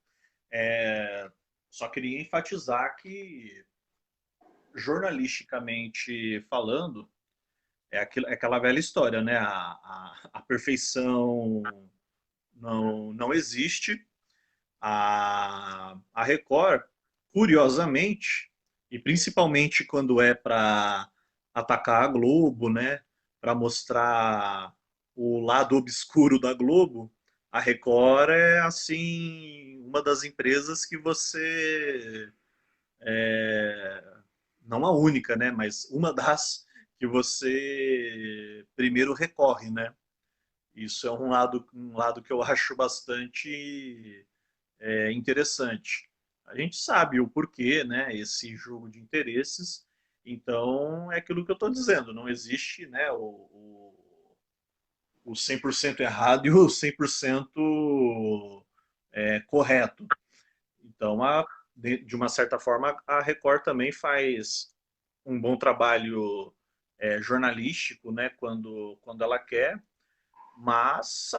só queria enfatizar que, jornalisticamente falando, é aquela velha história, né? A perfeição não existe. A Record, curiosamente, e principalmente quando é para atacar a Globo, né? Para mostrar o lado obscuro da Globo, a Record é assim uma das empresas que você, não a única, né? Mas uma das que você primeiro recorre, né? Isso é um lado que eu acho bastante interessante. A gente sabe o porquê, né? Esse jogo de interesses. Então, é aquilo que eu estou dizendo. Não existe, né? O 100% errado e o 100% correto. Então, de uma certa forma, a Record também faz um bom trabalho jornalístico, né? Quando ela quer, mas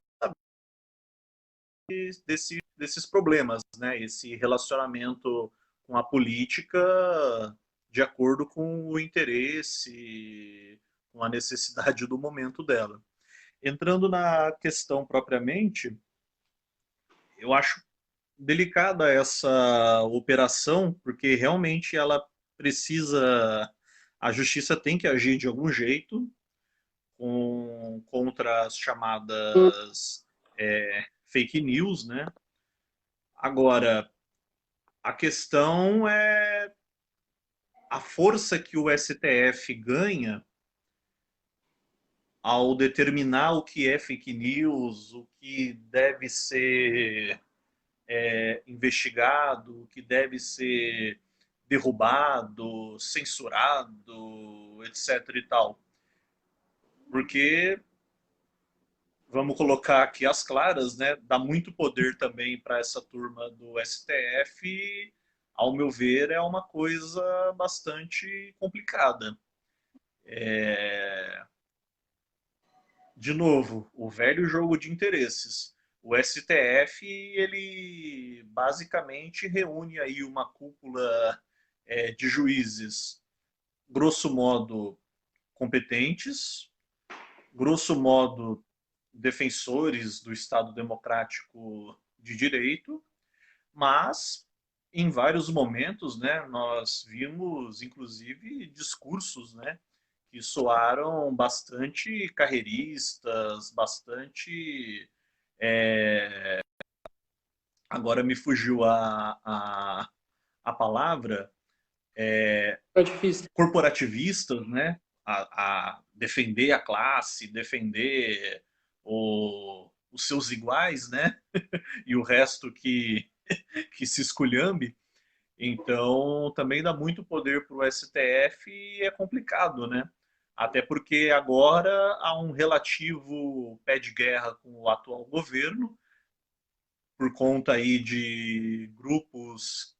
desses problemas, né? Esse relacionamento com a política de acordo com o interesse, com a necessidade do momento dela. Entrando na questão propriamente, eu acho delicada essa operação, porque realmente ela precisa, a justiça tem que agir de algum jeito contra as chamadas fake news, né? Agora, a questão é a força que o STF ganha ao determinar o que é fake news, o que deve ser investigado, o que deve ser derrubado, censurado, etc. e tal. Porque, vamos colocar aqui as claras, né, dá muito poder também para essa turma do STF, e, ao meu ver, é uma coisa bastante complicada. De novo, o velho jogo de interesses. O STF, ele basicamente reúne aí uma cúpula de juízes, grosso modo, competentes, grosso modo, defensores do Estado Democrático de Direito, mas em vários momentos, né, nós vimos, inclusive, discursos, né, que soaram bastante carreiristas, bastante. Agora me fugiu a palavra, É difícil. corporativistas, né, a defender a classe, defender os seus iguais, né, e o resto que se esculhambe. Então, também dá muito poder para o STF e é complicado, né? Até porque agora há um relativo pé de guerra com o atual governo, por conta aí de grupos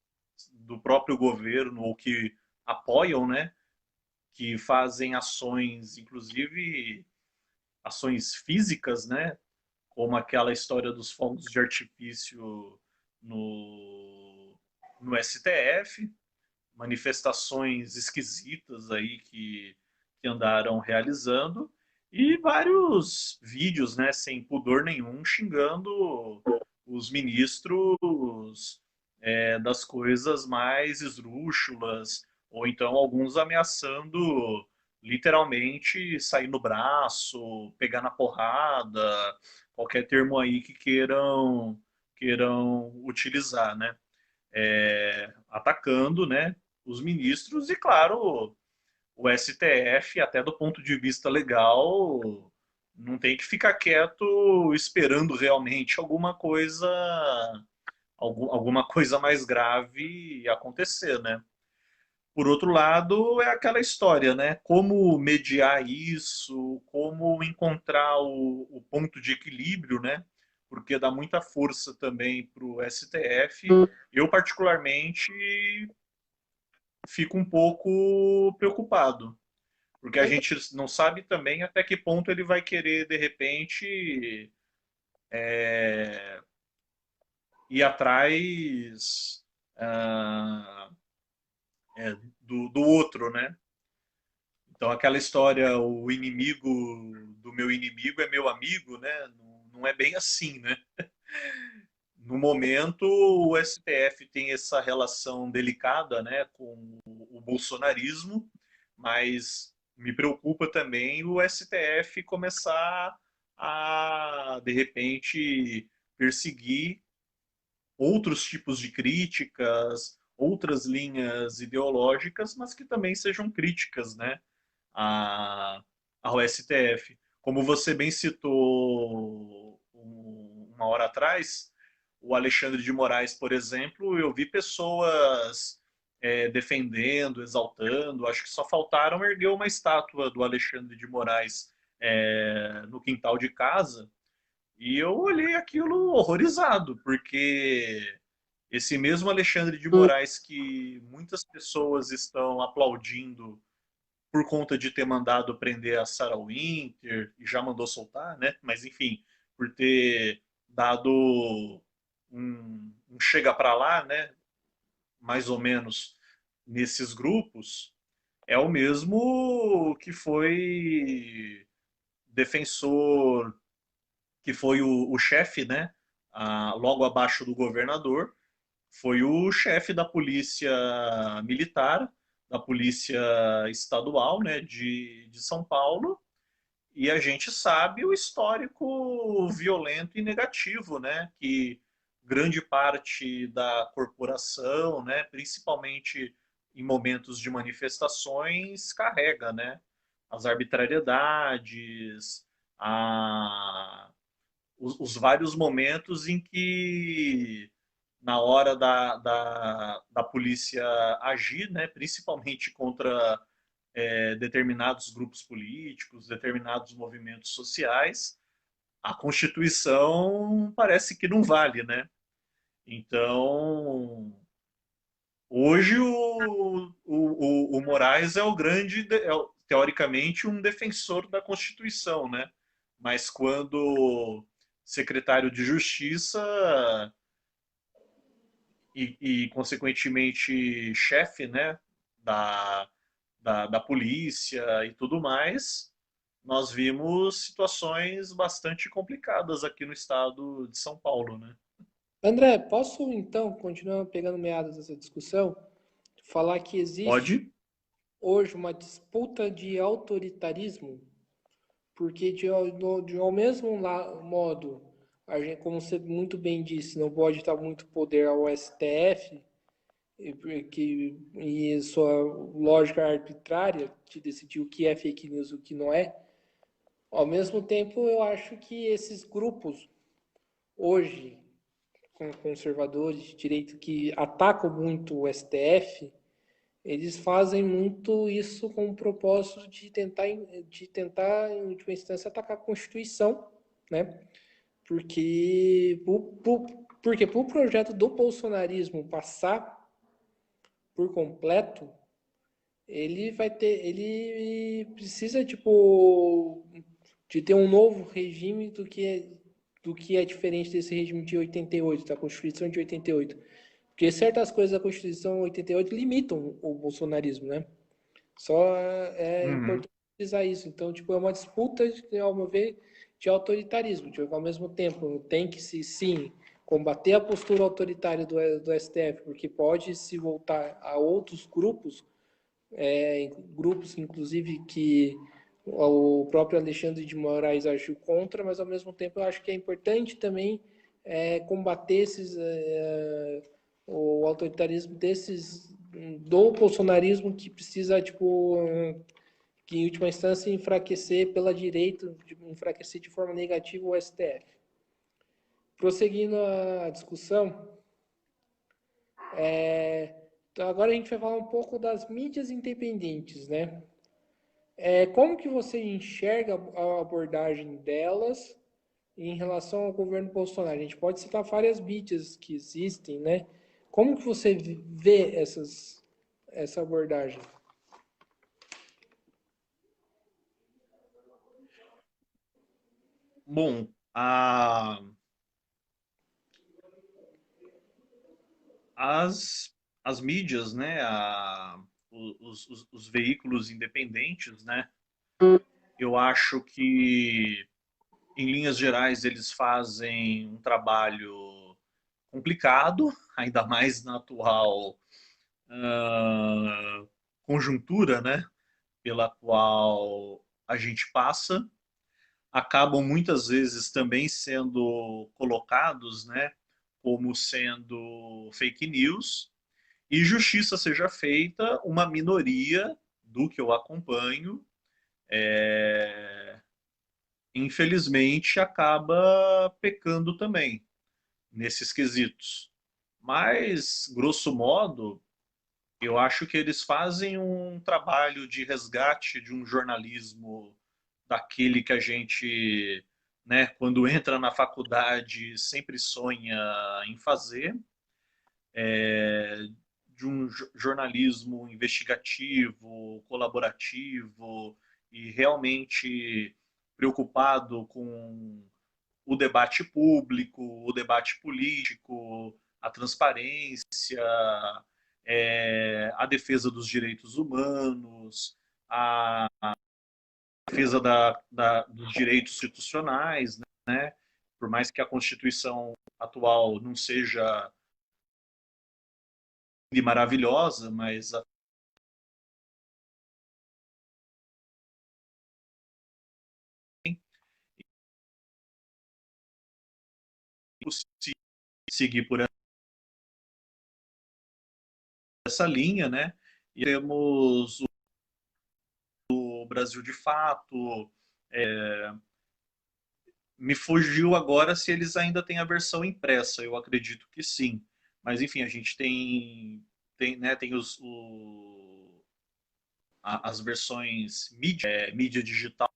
do próprio governo ou que apoiam, né? Que fazem ações, inclusive ações físicas, né? Como aquela história dos fogos de artifício no, no STF, manifestações esquisitas aí que andaram realizando, E vários vídeos, né, sem pudor nenhum, xingando os ministros das coisas mais esdrúxulas, ou então alguns ameaçando literalmente sair no braço, pegar na porrada, qualquer termo aí que queiram utilizar, né? Atacando, né, os ministros e, claro, o STF, até do ponto de vista legal, não tem que ficar quieto esperando realmente alguma coisa mais grave acontecer, né? Por outro lado, é aquela história, né? Como mediar isso, como encontrar o ponto de equilíbrio, né? Porque dá muita força também para o STF. Eu, particularmente, fico um pouco preocupado, porque a André, gente não sabe também até que ponto ele vai querer, de repente, ir atrás ah, do outro, né? Então, aquela história, o inimigo do meu inimigo é meu amigo, né? Não é bem assim, né? No momento, o STF tem essa relação delicada, né, com o bolsonarismo, mas me preocupa também o STF começar a, de repente, perseguir outros tipos de críticas, outras linhas ideológicas, mas que também sejam críticas, né, a, ao STF. Como você bem citou uma hora atrás, o Alexandre de Moraes, por exemplo, eu vi pessoas defendendo, exaltando, acho que só faltaram erguer uma estátua do Alexandre de Moraes no quintal de casa, e eu olhei aquilo horrorizado, porque esse mesmo Alexandre de Moraes que muitas pessoas estão aplaudindo por conta de ter mandado prender a Sarah Winter, e já mandou soltar, né? Mas enfim, por ter dado um chega para lá, né? Mais ou menos nesses grupos, é o mesmo que foi defensor, que foi o chefe, né? Logo abaixo do governador, foi o chefe da polícia militar, da polícia estadual, né, de São Paulo, e a gente sabe o histórico violento e negativo, né, que grande parte da corporação, né, principalmente em momentos de manifestações, carrega, né, as arbitrariedades, os vários momentos em que, na hora da polícia agir, né, principalmente contra determinados grupos políticos, determinados movimentos sociais, a Constituição parece que não vale, né? Então, hoje o Moraes é o grande, teoricamente, um defensor da Constituição, né? Mas quando secretário de Justiça consequentemente, chefe, né, da, da polícia e tudo mais, nós vimos situações bastante complicadas aqui no estado de São Paulo, né? André, posso então, continuando pegando meados dessa discussão, falar que existe Pode? hoje uma disputa de autoritarismo? Porque ao mesmo modo, a gente, como você muito bem disse, não pode dar muito poder ao STF e sua lógica arbitrária de decidir o que é fake news e o que não é. Ao mesmo tempo, eu acho que esses grupos hoje, com conservadores de direito que atacam muito o STF, eles fazem muito isso com o propósito em última instância, atacar a Constituição, né? Porque porque para o projeto do bolsonarismo passar por completo, ele precisa tipo de ter um novo regime do que é diferente desse regime de 88, da Constituição de 88. Porque certas coisas da Constituição 88 limitam o bolsonarismo, né? Só é Uhum. importante utilizar isso. Então, tipo, é uma disputa, ao meu ver, de autoritarismo. Tipo, ao mesmo tempo, tem que se, sim, combater a postura autoritária do STF, porque pode se voltar a outros grupos, grupos, inclusive, que o próprio Alexandre de Moraes agiu contra, mas, ao mesmo tempo, eu acho que é importante também combater o autoritarismo do bolsonarismo que precisa, tipo, que em última instância enfraquecer pela direita, enfraquecer de forma negativa o STF. Prosseguindo a discussão, então agora a gente vai falar um pouco das mídias independentes, né? Como que você enxerga a abordagem delas em relação ao governo Bolsonaro? A gente pode citar várias mídias que existem, né? Como que você vê essa abordagem? Bom, as mídias, né, os veículos independentes, né, eu acho que, em linhas gerais, eles fazem um trabalho complicado, ainda mais na atual ah, conjuntura, né, pela qual a gente passa. Acabam muitas vezes também sendo colocados, né, como sendo fake news, e justiça seja feita, uma minoria do que eu acompanho, infelizmente, acaba pecando também nesses quesitos. Mas, grosso modo, eu acho que eles fazem um trabalho de resgate de um jornalismo daquele que a gente, né, quando entra na faculdade, sempre sonha em fazer, de um jornalismo investigativo, colaborativo e realmente preocupado com o debate público, o debate político, a transparência, a defesa dos direitos humanos, a defesa dos direitos institucionais, né? Por mais que a Constituição atual não seja maravilhosa, mas é possível seguir por essa linha, né? E temos o Brasil de Fato. Me fugiu agora se eles ainda têm a versão impressa. Eu acredito que sim. Mas enfim, a gente tem as versões mídia digital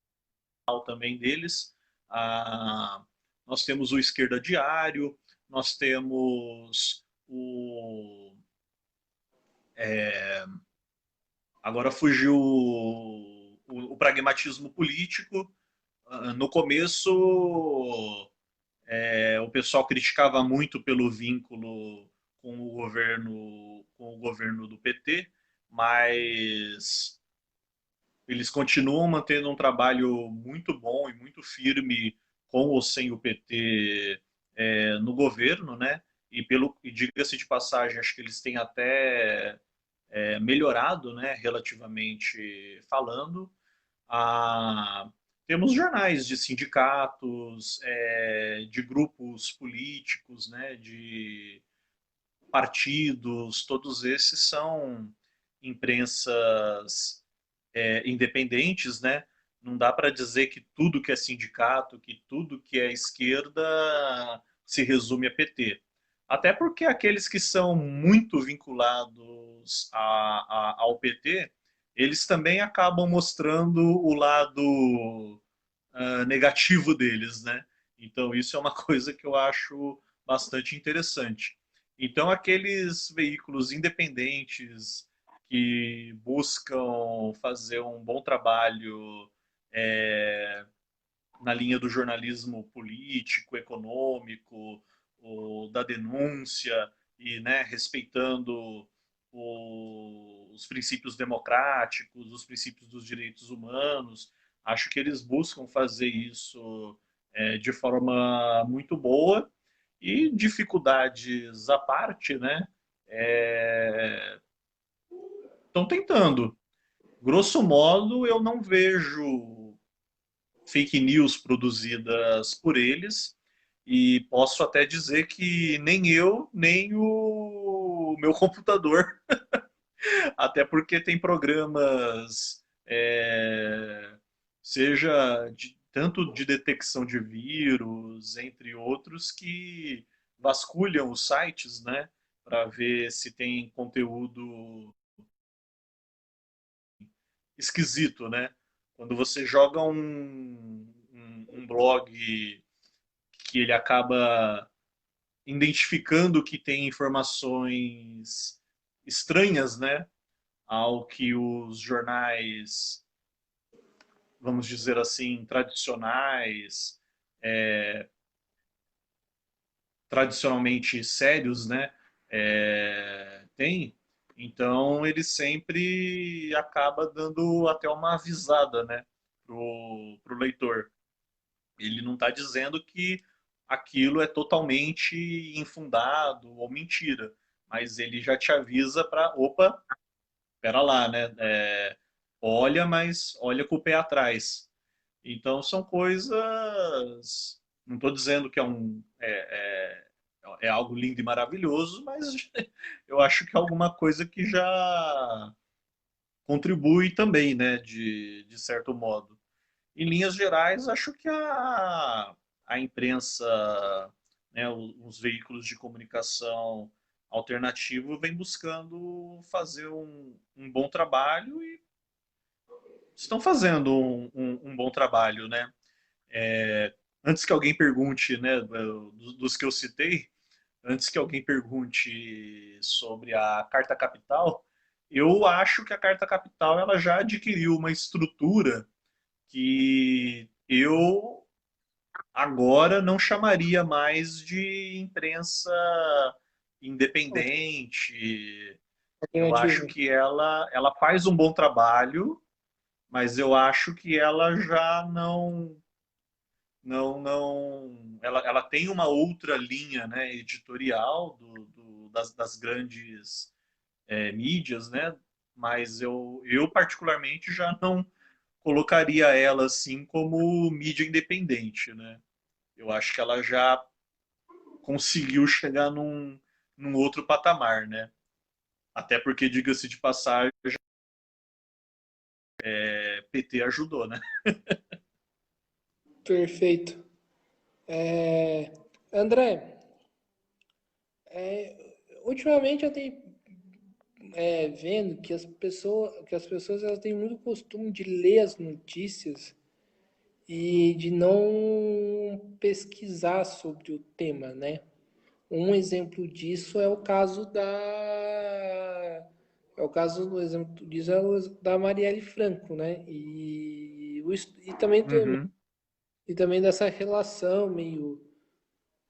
também deles. Ah, nós temos o Esquerda Diário, nós temos agora fugiu o pragmatismo político. No começo, o pessoal criticava muito pelo vínculo com o governo do PT, mas eles continuam mantendo um trabalho muito bom e muito firme com ou sem o PT no governo, né? E diga-se de passagem, acho que eles têm até melhorado, né, relativamente falando. Ah, temos jornais de sindicatos, de grupos políticos, né, de partidos, todos esses são imprensas independentes, né? Não dá para dizer que tudo que é sindicato, que tudo que é esquerda se resume a PT. Até porque aqueles que são muito vinculados ao PT, eles também acabam mostrando o lado negativo deles, né? Então isso é uma coisa que eu acho bastante interessante. Então aqueles veículos independentes que buscam fazer um bom trabalho é, na linha do jornalismo político, econômico, da denúncia e, né, respeitando os princípios democráticos, os princípios dos direitos humanos. Acho que eles buscam fazer isso de forma muito boa e dificuldades à parte, né? Estão tentando. Grosso modo, eu não vejo fake news produzidas por eles e posso até dizer que nem eu, nem o meu computador, até porque tem programas, seja tanto de detecção de vírus, entre outros, que vasculham os sites, né, para ver se tem conteúdo esquisito, né? Quando você joga um blog que ele acaba identificando que tem informações estranhas, né, ao que os jornais, vamos dizer assim, tradicionais, tradicionalmente sérios, né, tem. Então ele sempre acaba dando até uma avisada, né, pro leitor. Ele não está dizendo que aquilo é totalmente infundado ou mentira, mas ele já te avisa para, opa, pera lá, né? Olha, mas olha com o pé atrás. Então são coisas. Não estou dizendo que é algo lindo e maravilhoso, mas eu acho que é alguma coisa que já contribui também, né? De certo modo. Em linhas gerais, acho que a imprensa, né, os veículos de comunicação alternativo vem buscando fazer um bom trabalho e estão fazendo um bom trabalho, né? Antes que alguém pergunte, né, dos que eu citei, antes que alguém pergunte sobre a Carta Capital, eu acho que a Carta Capital ela já adquiriu uma estrutura que eu agora não chamaria mais de imprensa independente. Eu acho Alternativa. que ela faz um bom trabalho, mas eu acho que ela já ela tem uma outra linha, né, editorial das grandes mídias, né, mas eu particularmente já não colocaria ela assim como mídia independente, né. Eu acho que ela já conseguiu chegar num outro patamar, né? Até porque, diga-se de passagem, PT ajudou, né? Perfeito. André, ultimamente eu tenho vendo que as pessoas elas têm muito costume de ler as notícias e de não pesquisar sobre o tema, né? Um exemplo disso é o caso do exemplo disso é o da Marielle Franco, né? Uhum. E também dessa relação meio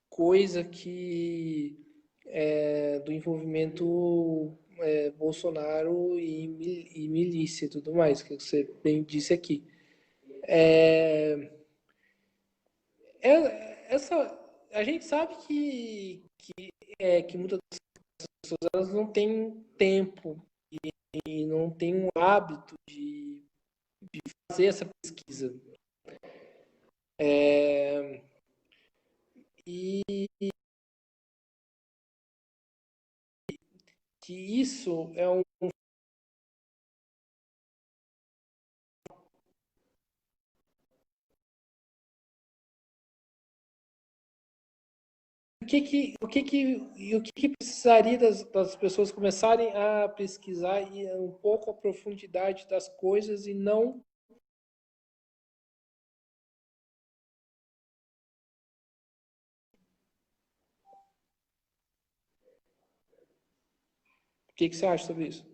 coisa que do envolvimento Bolsonaro e milícia e tudo mais, que você bem disse aqui. Essa, a gente sabe que muitas pessoas elas não têm tempo e não têm o hábito de fazer essa pesquisa. E que isso é um. O que precisaria das pessoas começarem a pesquisar e um pouco a profundidade das coisas e não. O que você acha sobre isso?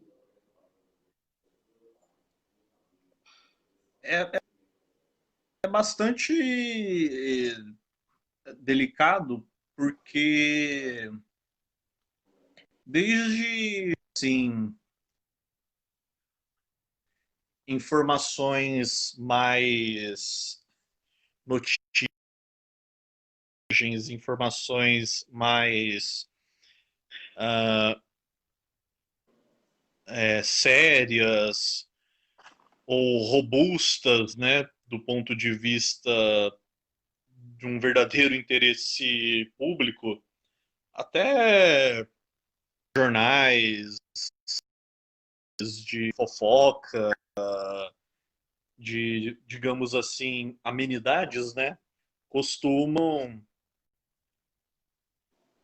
É bastante delicado, porque desde sim, informações mais notícias, informações mais sérias ou robustas, né, do ponto de vista de um verdadeiro interesse público, até jornais de fofoca, de, digamos assim, amenidades, né, costumam,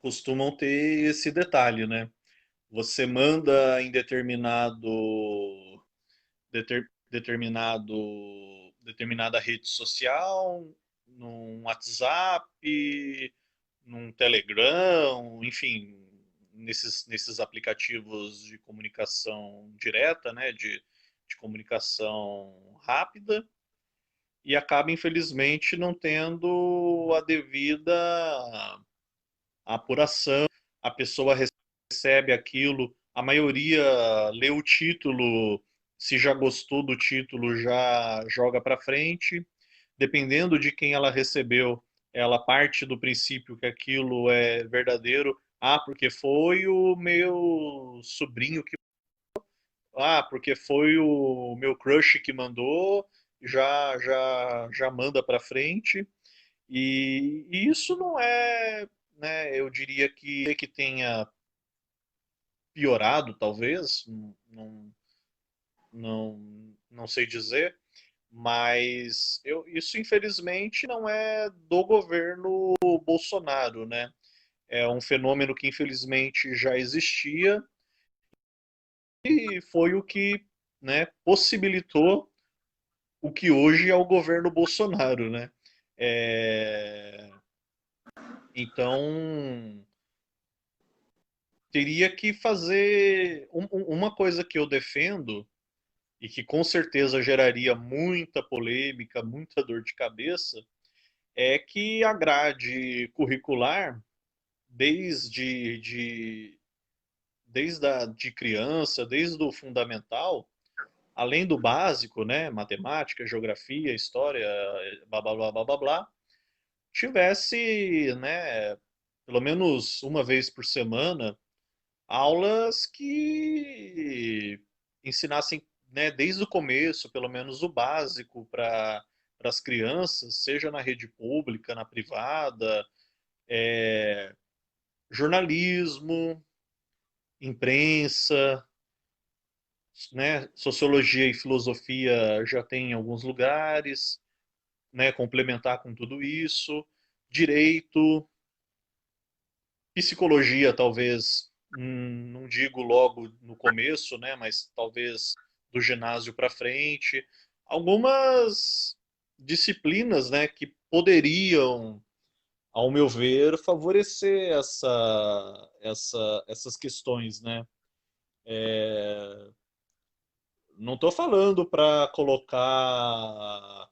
costumam ter esse detalhe, né? Você manda em determinado, determinada rede social, num WhatsApp, num Telegram, enfim, nesses aplicativos de comunicação direta, né, de comunicação rápida, e acaba, infelizmente, não tendo a devida apuração. A pessoa recebe aquilo, a maioria lê o título, se já gostou do título, já joga para frente. Dependendo de quem ela recebeu, ela parte do princípio que aquilo é verdadeiro. Ah, porque foi o meu sobrinho que. Ah, porque foi o meu crush que mandou, já manda para frente. E isso não é, né, eu diria que tenha piorado, talvez, não sei dizer, mas isso infelizmente não é do governo Bolsonaro, né? É um fenômeno que infelizmente já existia e foi o que, né, possibilitou o que hoje é o governo Bolsonaro, né? É, então teria que fazer uma coisa que eu defendo e que com certeza geraria muita polêmica, muita dor de cabeça, é que a grade curricular, desde criança, desde o fundamental, além do básico, né, matemática, geografia, história, blá blá blá blá blá, blá tivesse, né, pelo menos uma vez por semana, aulas que ensinassem, né, desde o começo, pelo menos o básico para as crianças, seja na rede pública, na privada, jornalismo, imprensa, né, sociologia e filosofia já tem em alguns lugares, né, complementar com tudo isso, direito, psicologia talvez, não digo logo no começo, né, mas talvez do ginásio para frente, algumas disciplinas, né, que poderiam, ao meu ver, favorecer essas questões, né? Não estou falando para colocar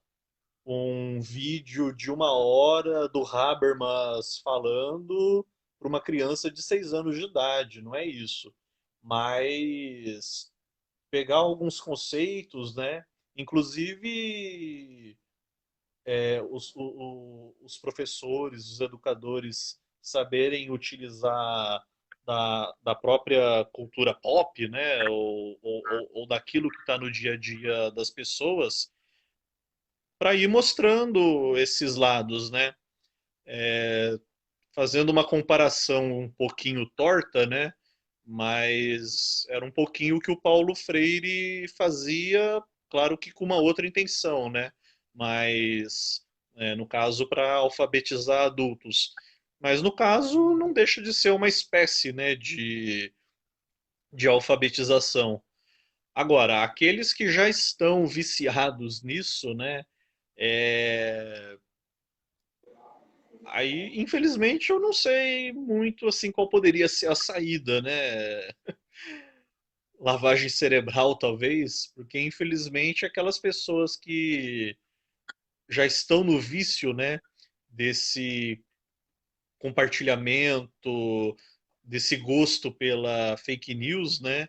um vídeo de 1 hora do Habermas falando para uma criança de 6 anos de idade, não é isso. Mas pegar alguns conceitos, né? Inclusive os professores, os educadores saberem utilizar da própria cultura pop, né? Ou daquilo que está no dia a dia das pessoas, para ir mostrando esses lados, né? Fazendo uma comparação um pouquinho torta, né? Mas era um pouquinho o que o Paulo Freire fazia, claro que com uma outra intenção, né? Mas no caso para alfabetizar adultos. Mas no caso não deixa de ser uma espécie, né, de alfabetização. Agora, aqueles que já estão viciados nisso, né, é, aí, infelizmente, eu não sei muito assim qual poderia ser a saída, né? Lavagem cerebral, talvez, porque infelizmente aquelas pessoas que já estão no vício, né, desse compartilhamento, desse gosto pela fake news, né?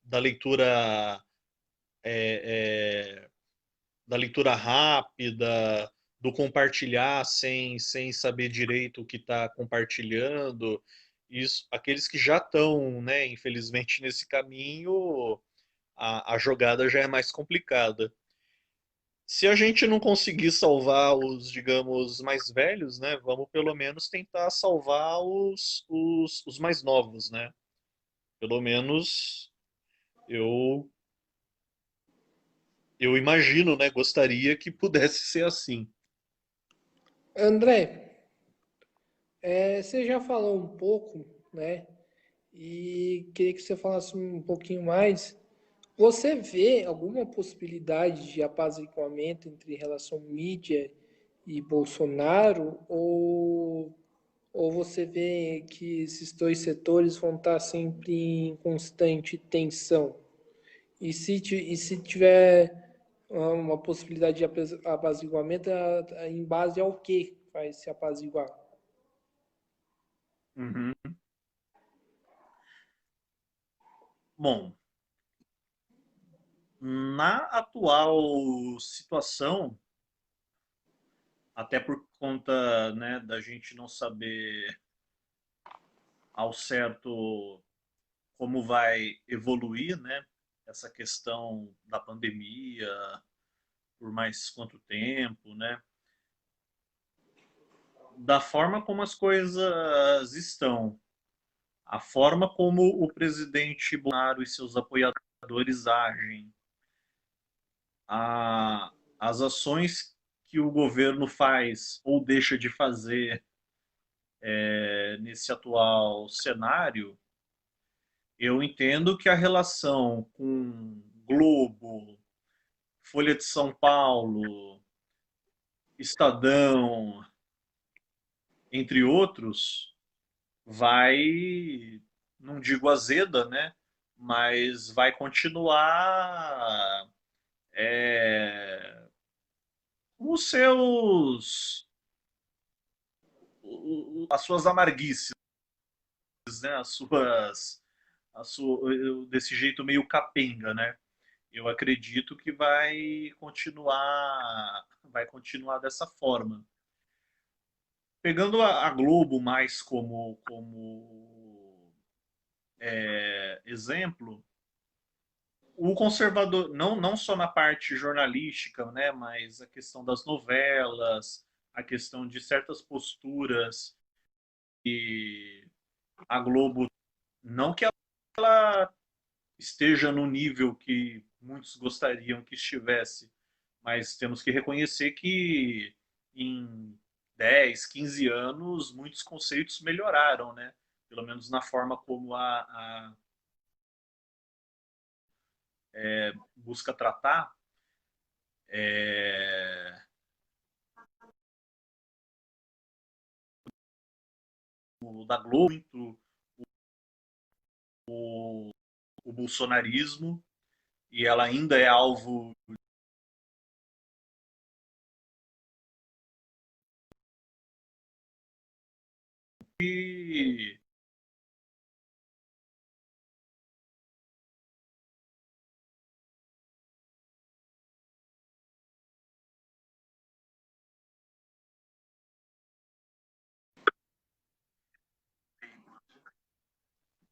Da leitura é, é, da leitura rápida, do compartilhar sem saber direito o que está compartilhando. Isso, aqueles que já estão, né, infelizmente, nesse caminho, a jogada já é mais complicada. Se a gente não conseguir salvar os, digamos, mais velhos, né, vamos pelo menos tentar salvar os mais novos, né? Pelo menos eu, eu imagino, né, gostaria que pudesse ser assim. André, você já falou um pouco, né? E queria que você falasse um pouquinho mais. Você vê alguma possibilidade de apaziguamento entre relação mídia e Bolsonaro? Ou você vê que esses dois setores vão estar sempre em constante tensão? E se tiver uma possibilidade de apaziguamento, em base ao que vai se apaziguar? Uhum. Bom, na atual situação, até por conta, né, da gente não saber ao certo como vai evoluir, né, essa questão da pandemia, por mais quanto tempo, né, da forma como as coisas estão, a forma como o presidente Bolsonaro e seus apoiadores agem, as ações que o governo faz ou deixa de fazer nesse atual cenário, eu entendo que a relação com Globo, Folha de São Paulo, Estadão, entre outros, vai, não digo azeda, né? Mas vai continuar com os seus, as suas amarguices, né? Desse jeito meio capenga, né? Eu acredito que vai continuar dessa forma. Pegando a Globo mais como exemplo, o conservador, não só na parte jornalística, né, mas a questão das novelas, a questão de certas posturas e a Globo, não que ela esteja no nível que muitos gostariam que estivesse, mas temos que reconhecer que em 10, 15 anos muitos conceitos melhoraram, né? Pelo menos na forma como a busca tratar é, o da Globo, muito o bolsonarismo, e ela ainda é alvo de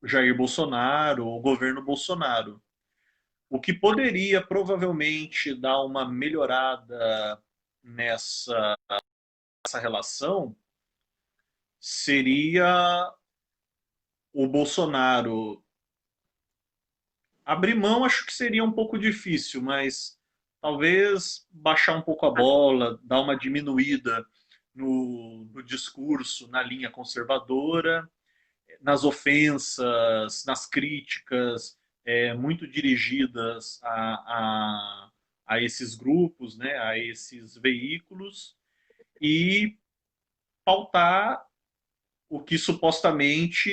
Jair Bolsonaro, o governo Bolsonaro. O que poderia provavelmente dar uma melhorada nessa relação seria o Bolsonaro abrir mão, acho que seria um pouco difícil, mas talvez baixar um pouco a bola, dar uma diminuída no discurso, na linha conservadora, nas ofensas, nas críticas muito dirigidas a esses grupos, né, a esses veículos, e pautar o que supostamente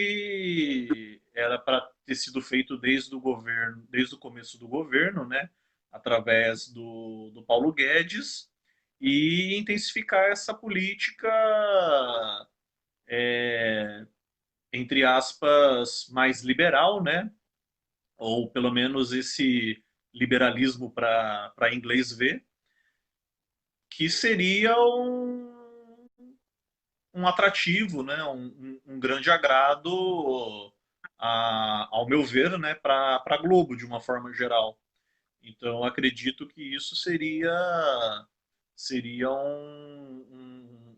era para ter sido feito desde o governo, desde o começo do governo, né, através do Paulo Guedes, e intensificar essa política entre aspas, mais liberal, né? Ou pelo menos esse liberalismo para inglês ver, que seria um atrativo, né? Um grande agrado, ao meu ver, né? Para a Globo, de uma forma geral. Então, acredito que isso seria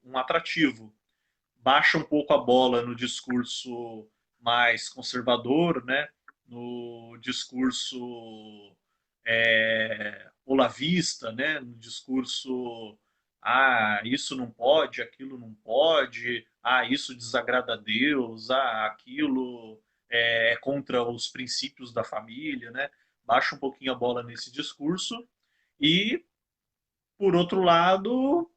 um atrativo. Baixa um pouco a bola no discurso mais conservador, né? No discurso olavista, né? No discurso isso não pode, aquilo não pode, isso desagrada a Deus, aquilo é contra os princípios da família, né? Baixa um pouquinho a bola nesse discurso e, por outro lado,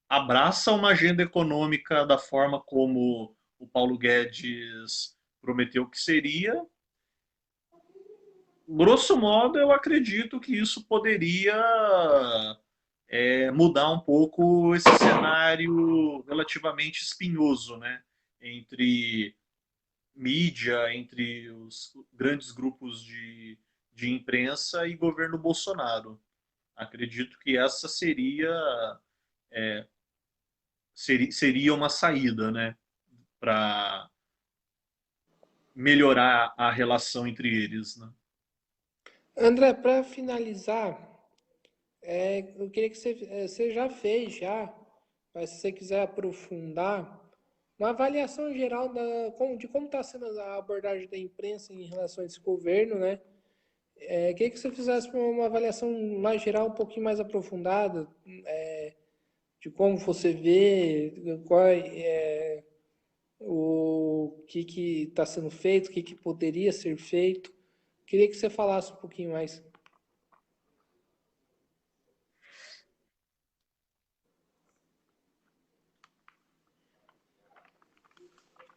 abraça uma agenda econômica da forma como o Paulo Guedes prometeu que seria. Grosso modo, eu acredito que isso poderia mudar um pouco esse cenário relativamente espinhoso, né? Entre mídia, entre os grandes grupos de imprensa e governo Bolsonaro. Acredito que essa seria uma saída, né, para melhorar a relação entre eles, né? André, para finalizar, eu queria que você já fez já, mas se você quiser aprofundar, uma avaliação geral de como está sendo a abordagem da imprensa em relação a esse governo, né? Queria que você fizesse uma avaliação mais geral, um pouquinho mais aprofundada, de como você vê, qual o que está sendo feito, o que poderia ser feito. Queria que você falasse um pouquinho mais.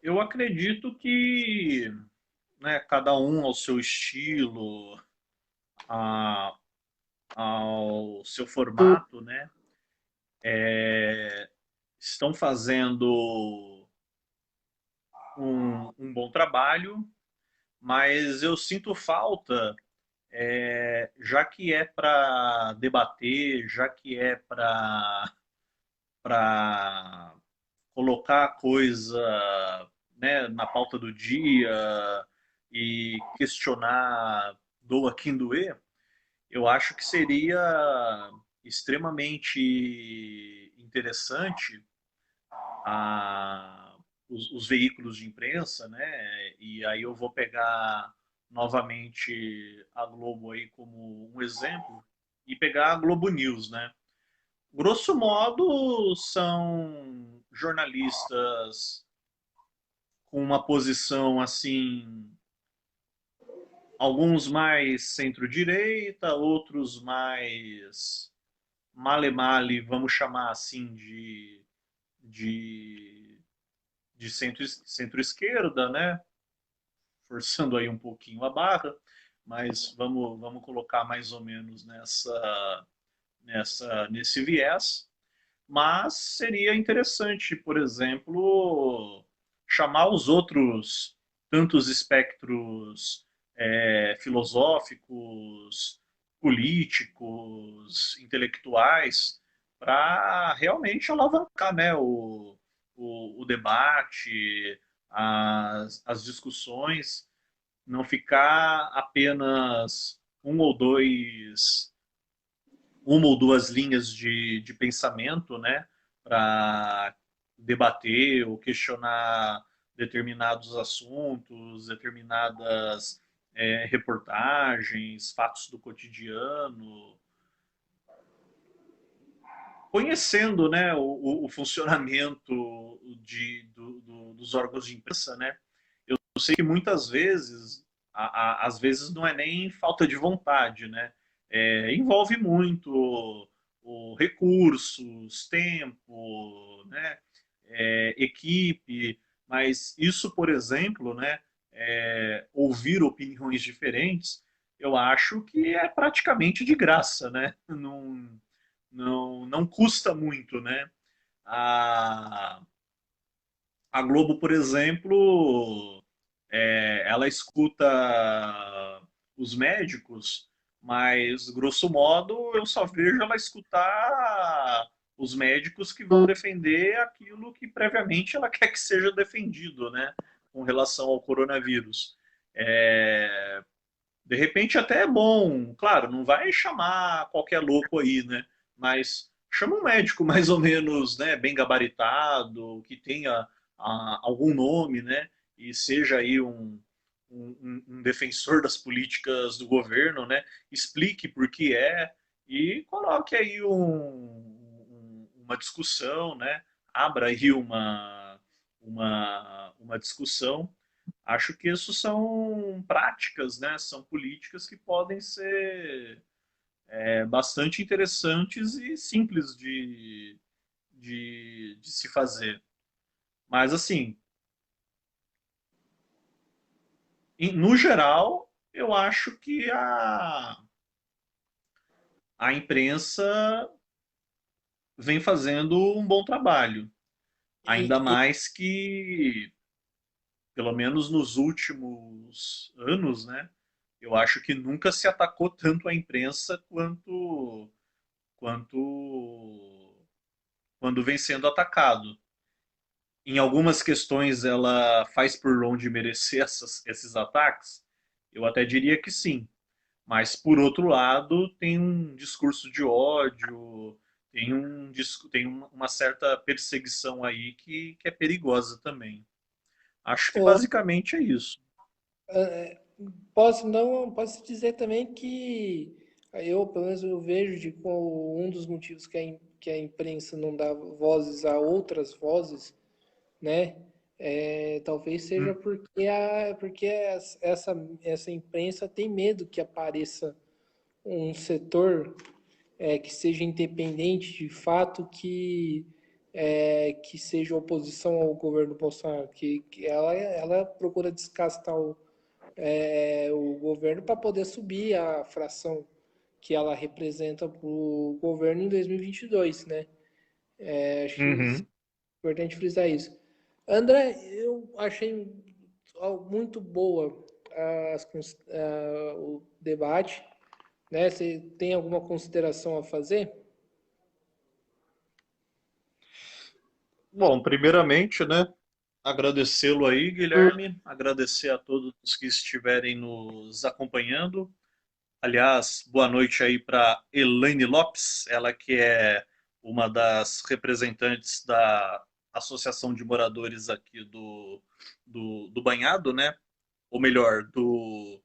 Eu acredito que, né, cada um ao seu estilo, a, ao seu formato, né, estão fazendo um bom trabalho, mas eu sinto falta, já que é para debater, já que é para colocar a coisa, né, na pauta do dia e questionar doa quem doer, eu acho que seria extremamente interessante os veículos de imprensa, né? E aí eu vou pegar novamente a Globo aí como um exemplo e pegar a Globo News, né? Grosso modo, são jornalistas com uma posição assim, alguns mais centro-direita, outros mais male-male, vamos chamar assim, de, de centro-esquerda, né? Forçando aí um pouquinho a barra, mas vamos colocar mais ou menos nesse viés. Mas seria interessante, por exemplo, chamar os outros tantos espectros filosóficos, políticos, intelectuais, para realmente alavancar, né, o debate, as discussões, não ficar apenas uma ou duas linhas de pensamento, né, para debater ou questionar determinados assuntos, determinadas reportagens, fatos do cotidiano, conhecendo, né, o funcionamento dos órgãos de imprensa, né. Eu sei que muitas vezes, às vezes não é nem falta de vontade, né? Envolve muito recursos, tempo, né? Equipe, mas isso, por exemplo, né? Ouvir opiniões diferentes, eu acho que é praticamente de graça, né? Não custa muito, né? A, A Globo, por exemplo, ela escuta os médicos, mas, grosso modo, eu só vejo ela escutar os médicos que vão defender aquilo que previamente ela quer que seja defendido, né, com relação ao coronavírus. É, de repente até é bom, claro, não vai chamar qualquer louco aí, né? Mas chama um médico mais ou menos, né, bem gabaritado, que tenha algum nome, né? E seja aí um defensor das políticas do governo, né? Explique por que é e coloque aí uma discussão, né? Abra aí uma discussão. Acho que isso são práticas, né? São políticas que podem ser bastante interessantes e simples de se fazer. Mas, assim, no geral, eu acho que a imprensa vem fazendo um bom trabalho. Ainda E, mais que, pelo menos nos últimos anos, né? Eu acho que nunca se atacou tanto a imprensa quanto quando vem sendo atacado. Em algumas questões ela faz por onde merecer esses ataques? Eu até diria que sim. Mas, por outro lado, tem um discurso de ódio, tem uma certa perseguição aí que é perigosa também. Acho que ô, basicamente é isso. posso dizer também que eu, pelo menos, eu vejo de como um dos motivos que a imprensa não dá vozes a outras vozes, né? Talvez seja Hum, porque essa imprensa tem medo que apareça um setor que seja independente de fato, que seja oposição ao governo Bolsonaro, que ela procura descastar o governo para poder subir a fração que ela representa para o governo em 2022, né? Acho que é uhum. importante frisar isso. André, eu achei muito boa o debate, né? Você tem alguma consideração a fazer? Bom, primeiramente, né, agradecê-lo aí, Guilherme, agradecer a todos que estiverem nos acompanhando. Aliás, boa noite aí para Elaine Lopes, ela que é uma das representantes da Associação de Moradores aqui do Banhado, né? Ou melhor, do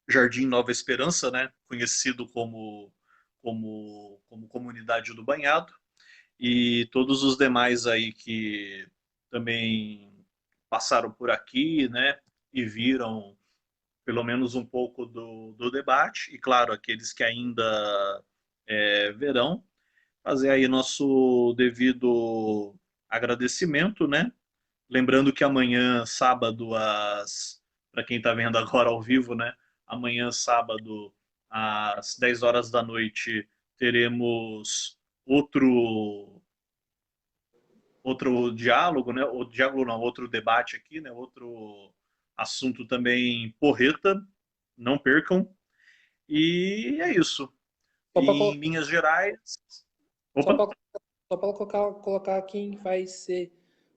Jardim Nova Esperança, né? Conhecido como Comunidade do Banhado. E todos os demais aí que também passaram por aqui, né? E viram pelo menos um pouco do debate, e claro, aqueles que ainda verão, fazer aí nosso devido agradecimento, né? Lembrando que amanhã, sábado, para quem está vendo agora ao vivo, né? Amanhã, sábado, às 10 horas da noite, teremos outro diálogo, né? O diálogo não, outro debate aqui, né? Outro assunto também porreta. Não percam. E é isso. Só E para em linhas gerais. só Opa, para só para colocar quem vai ser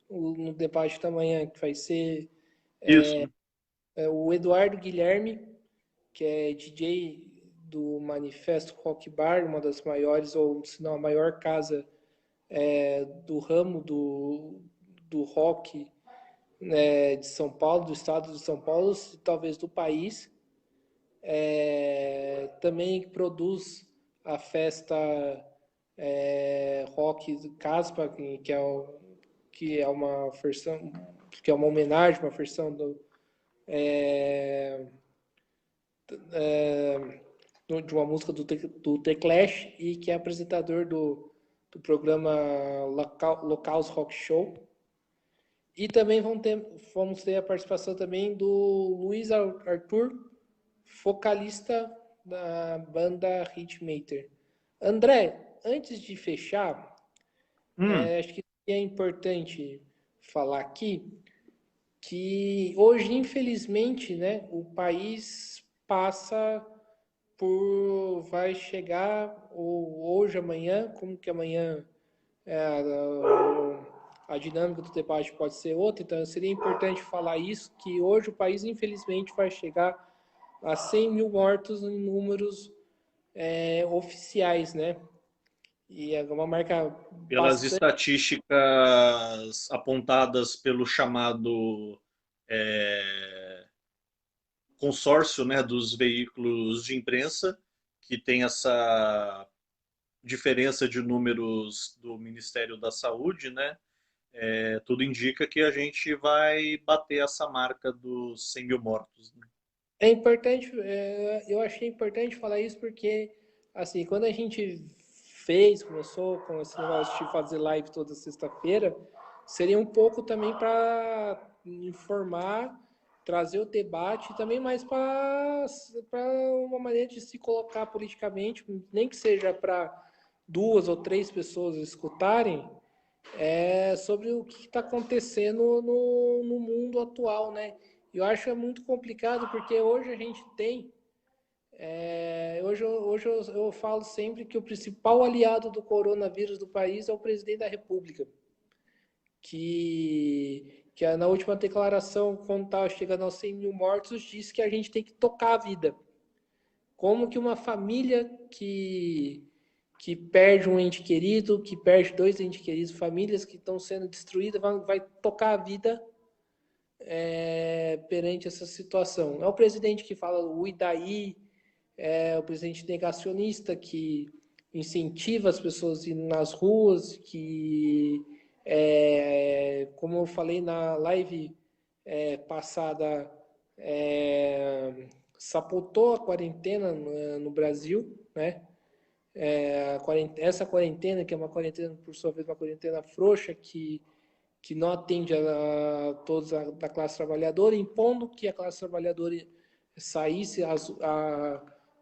no debate da manhã, que vai ser isso. o Eduardo Guilherme, que é DJ do Manifesto Rock Bar, uma das maiores, ou se não a maior casa do ramo do rock, né, de São Paulo, do estado de São Paulo, talvez do país. Também produz a festa rock do Caspa, que é uma versão, que é uma homenagem, uma versão de uma música do The Clash e que é apresentador do programa Locals Rock Show. E também vamos ter a participação também do Luiz Arthur, vocalista da banda Hitmaker. André, antes de fechar, Hum, acho que é importante falar aqui que hoje, infelizmente, né, o país passa vai chegar, ou hoje, amanhã, como que amanhã a dinâmica do debate pode ser outra, então seria importante falar isso, que hoje o país, infelizmente, vai chegar a 100 mil mortos em números oficiais, né? E é uma marca Pelas bastante. estatísticas apontadas pelo chamado é, consórcio, né, dos veículos de imprensa, que tem essa diferença de números do Ministério da Saúde, né? Tudo indica que a gente vai bater essa marca dos 100 mil mortos. Né? É importante, eu achei importante falar isso porque, assim, quando a gente começou com esse negócio de fazer live toda sexta-feira, seria um pouco também para informar, trazer o debate, e também mais para uma maneira de se colocar politicamente, nem que seja para duas ou três pessoas escutarem, sobre o que está acontecendo no mundo atual, né? Eu acho muito complicado porque hoje a gente tem. Hoje eu falo sempre que o principal aliado do coronavírus do país é o presidente da República, que na última declaração, quando estava chegando aos 100 mil mortos, disse que a gente tem que tocar a vida. Como que uma família que perde um ente querido, que perde dois entes queridos, famílias que estão sendo destruídas, vai tocar a vida perante essa situação. É o presidente que fala o e daí, é o presidente negacionista que incentiva as pessoas a ir nas ruas, que, como eu falei na live passada, sabotou a quarentena no Brasil, né? Essa quarentena, que é uma quarentena, por sua vez, uma quarentena frouxa, que não atende a todos da classe trabalhadora, impondo que a classe trabalhadora saísse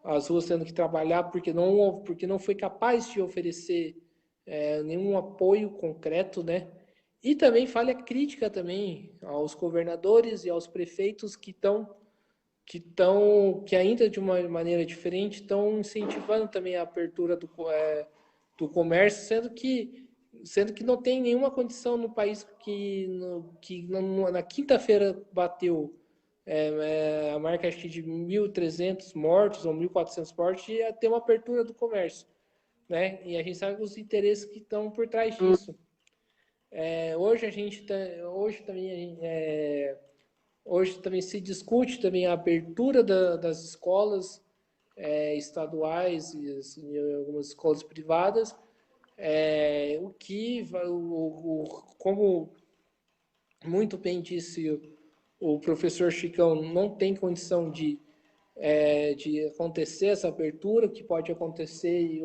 às ruas tendo que trabalhar porque não foi capaz de oferecer nenhum apoio concreto, né? E também falha crítica também aos governadores e aos prefeitos que ainda de uma maneira diferente estão incentivando também a abertura do comércio, sendo que não tem nenhuma condição no país que na quinta-feira bateu a marca acho que de 1.300 mortos ou 1.400 mortos e ia ter uma abertura do comércio, né? E a gente sabe os interesses que estão por trás disso. Hoje a gente hoje também hoje também se discute também a abertura das escolas estaduais e algumas escolas privadas, como muito bem disse o professor Chicão, não tem condição de acontecer essa abertura, que pode acontecer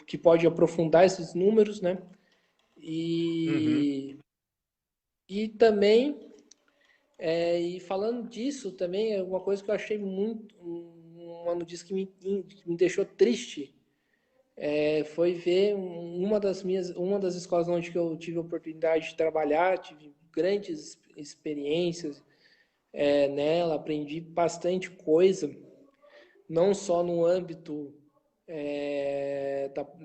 que pode aprofundar esses números, né? Uhum. E também, e falando disso também, é uma coisa que eu achei uma notícia que me deixou triste, foi ver uma das escolas onde eu tive a oportunidade de trabalhar, tive grandes experiências nela, aprendi bastante coisa, não só no âmbito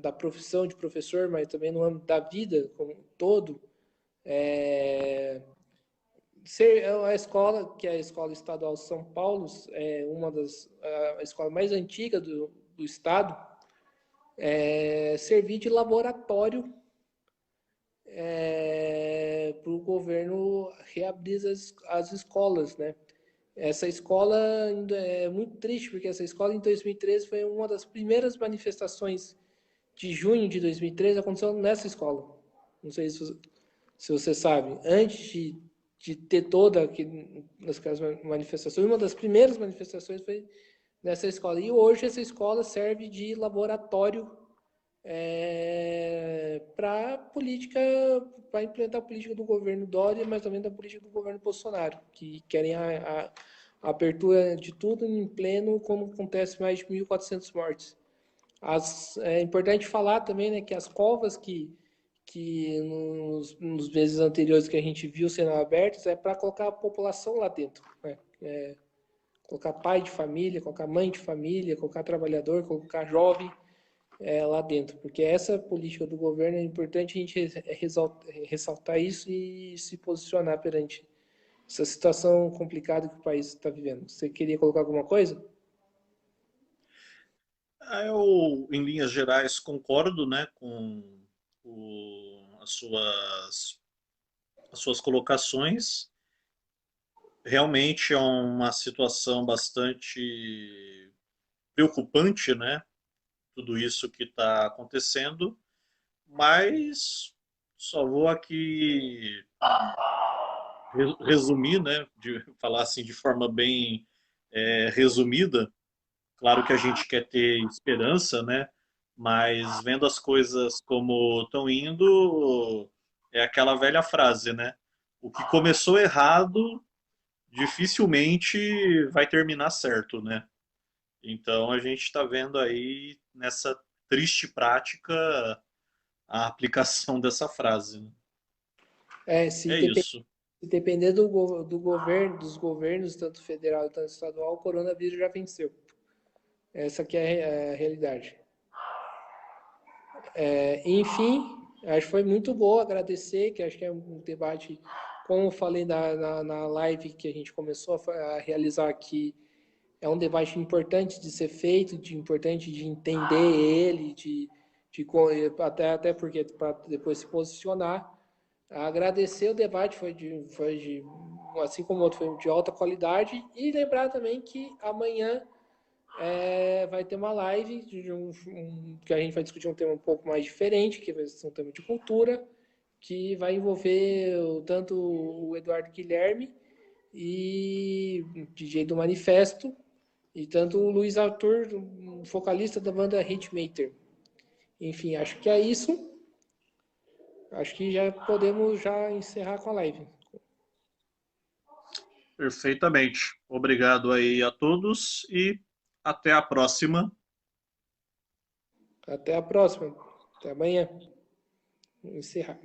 da profissão de professor, mas também no âmbito da vida como um todo. A escola, que é a Escola Estadual São Paulo, é a escola mais antiga do estado, servir de laboratório para o governo reabrir as escolas, né? Essa escola ainda é muito triste, porque essa escola em 2013 foi uma das primeiras manifestações de junho de 2013, aconteceu nessa escola. Não sei se você sabe. Antes de ter todas aquelas manifestações, uma das primeiras manifestações foi nessa escola. E hoje essa escola serve de laboratório para política, para implementar a política do governo Dória, mas também da política do governo Bolsonaro, que querem a abertura de tudo em pleno, como acontece mais de 1.400 mortes. É importante falar também, né, que as covas que nos meses anteriores que a gente viu sendo abertos é para colocar a população lá dentro, né? Colocar pai de família, colocar mãe de família, colocar trabalhador, colocar jovem lá dentro, porque essa política do governo é importante a gente ressaltar isso e se posicionar perante essa situação complicada que o país está vivendo. Você queria colocar alguma coisa? Eu, em linhas gerais, concordo, né, com as suas colocações. Realmente é uma situação bastante preocupante, né? Tudo isso que está acontecendo, mas só vou aqui resumir, né? De falar assim de forma bem resumida. Claro que a gente quer ter esperança, né? Mas vendo as coisas como estão indo, é aquela velha frase, né? O que começou errado dificilmente vai terminar certo, né? Então a gente está vendo aí nessa triste prática a aplicação dessa frase, né? É, se, É depend, isso. se depender do governo, dos governos, tanto federal quanto estadual, o coronavírus já venceu. Essa que é a realidade. Enfim, acho que foi muito bom agradecer, que acho que é um debate, como eu falei na live que a gente começou a realizar aqui, é um debate importante de ser feito, importante de entender ele, de até porque para depois se posicionar. Agradecer o debate, assim como o outro, foi de alta qualidade, e lembrar também que amanhã vai ter uma live que a gente vai discutir um tema um pouco mais diferente, que vai ser um tema de cultura, que vai envolver tanto o Eduardo Guilherme e DJ do Manifesto, e tanto o Luiz Arthur, vocalista da banda Hitmaker. Enfim, acho que é isso. Acho que já podemos já encerrar com a live. Perfeitamente. Obrigado aí a todos e até a próxima. Até a próxima. Até amanhã. Vamos encerrar.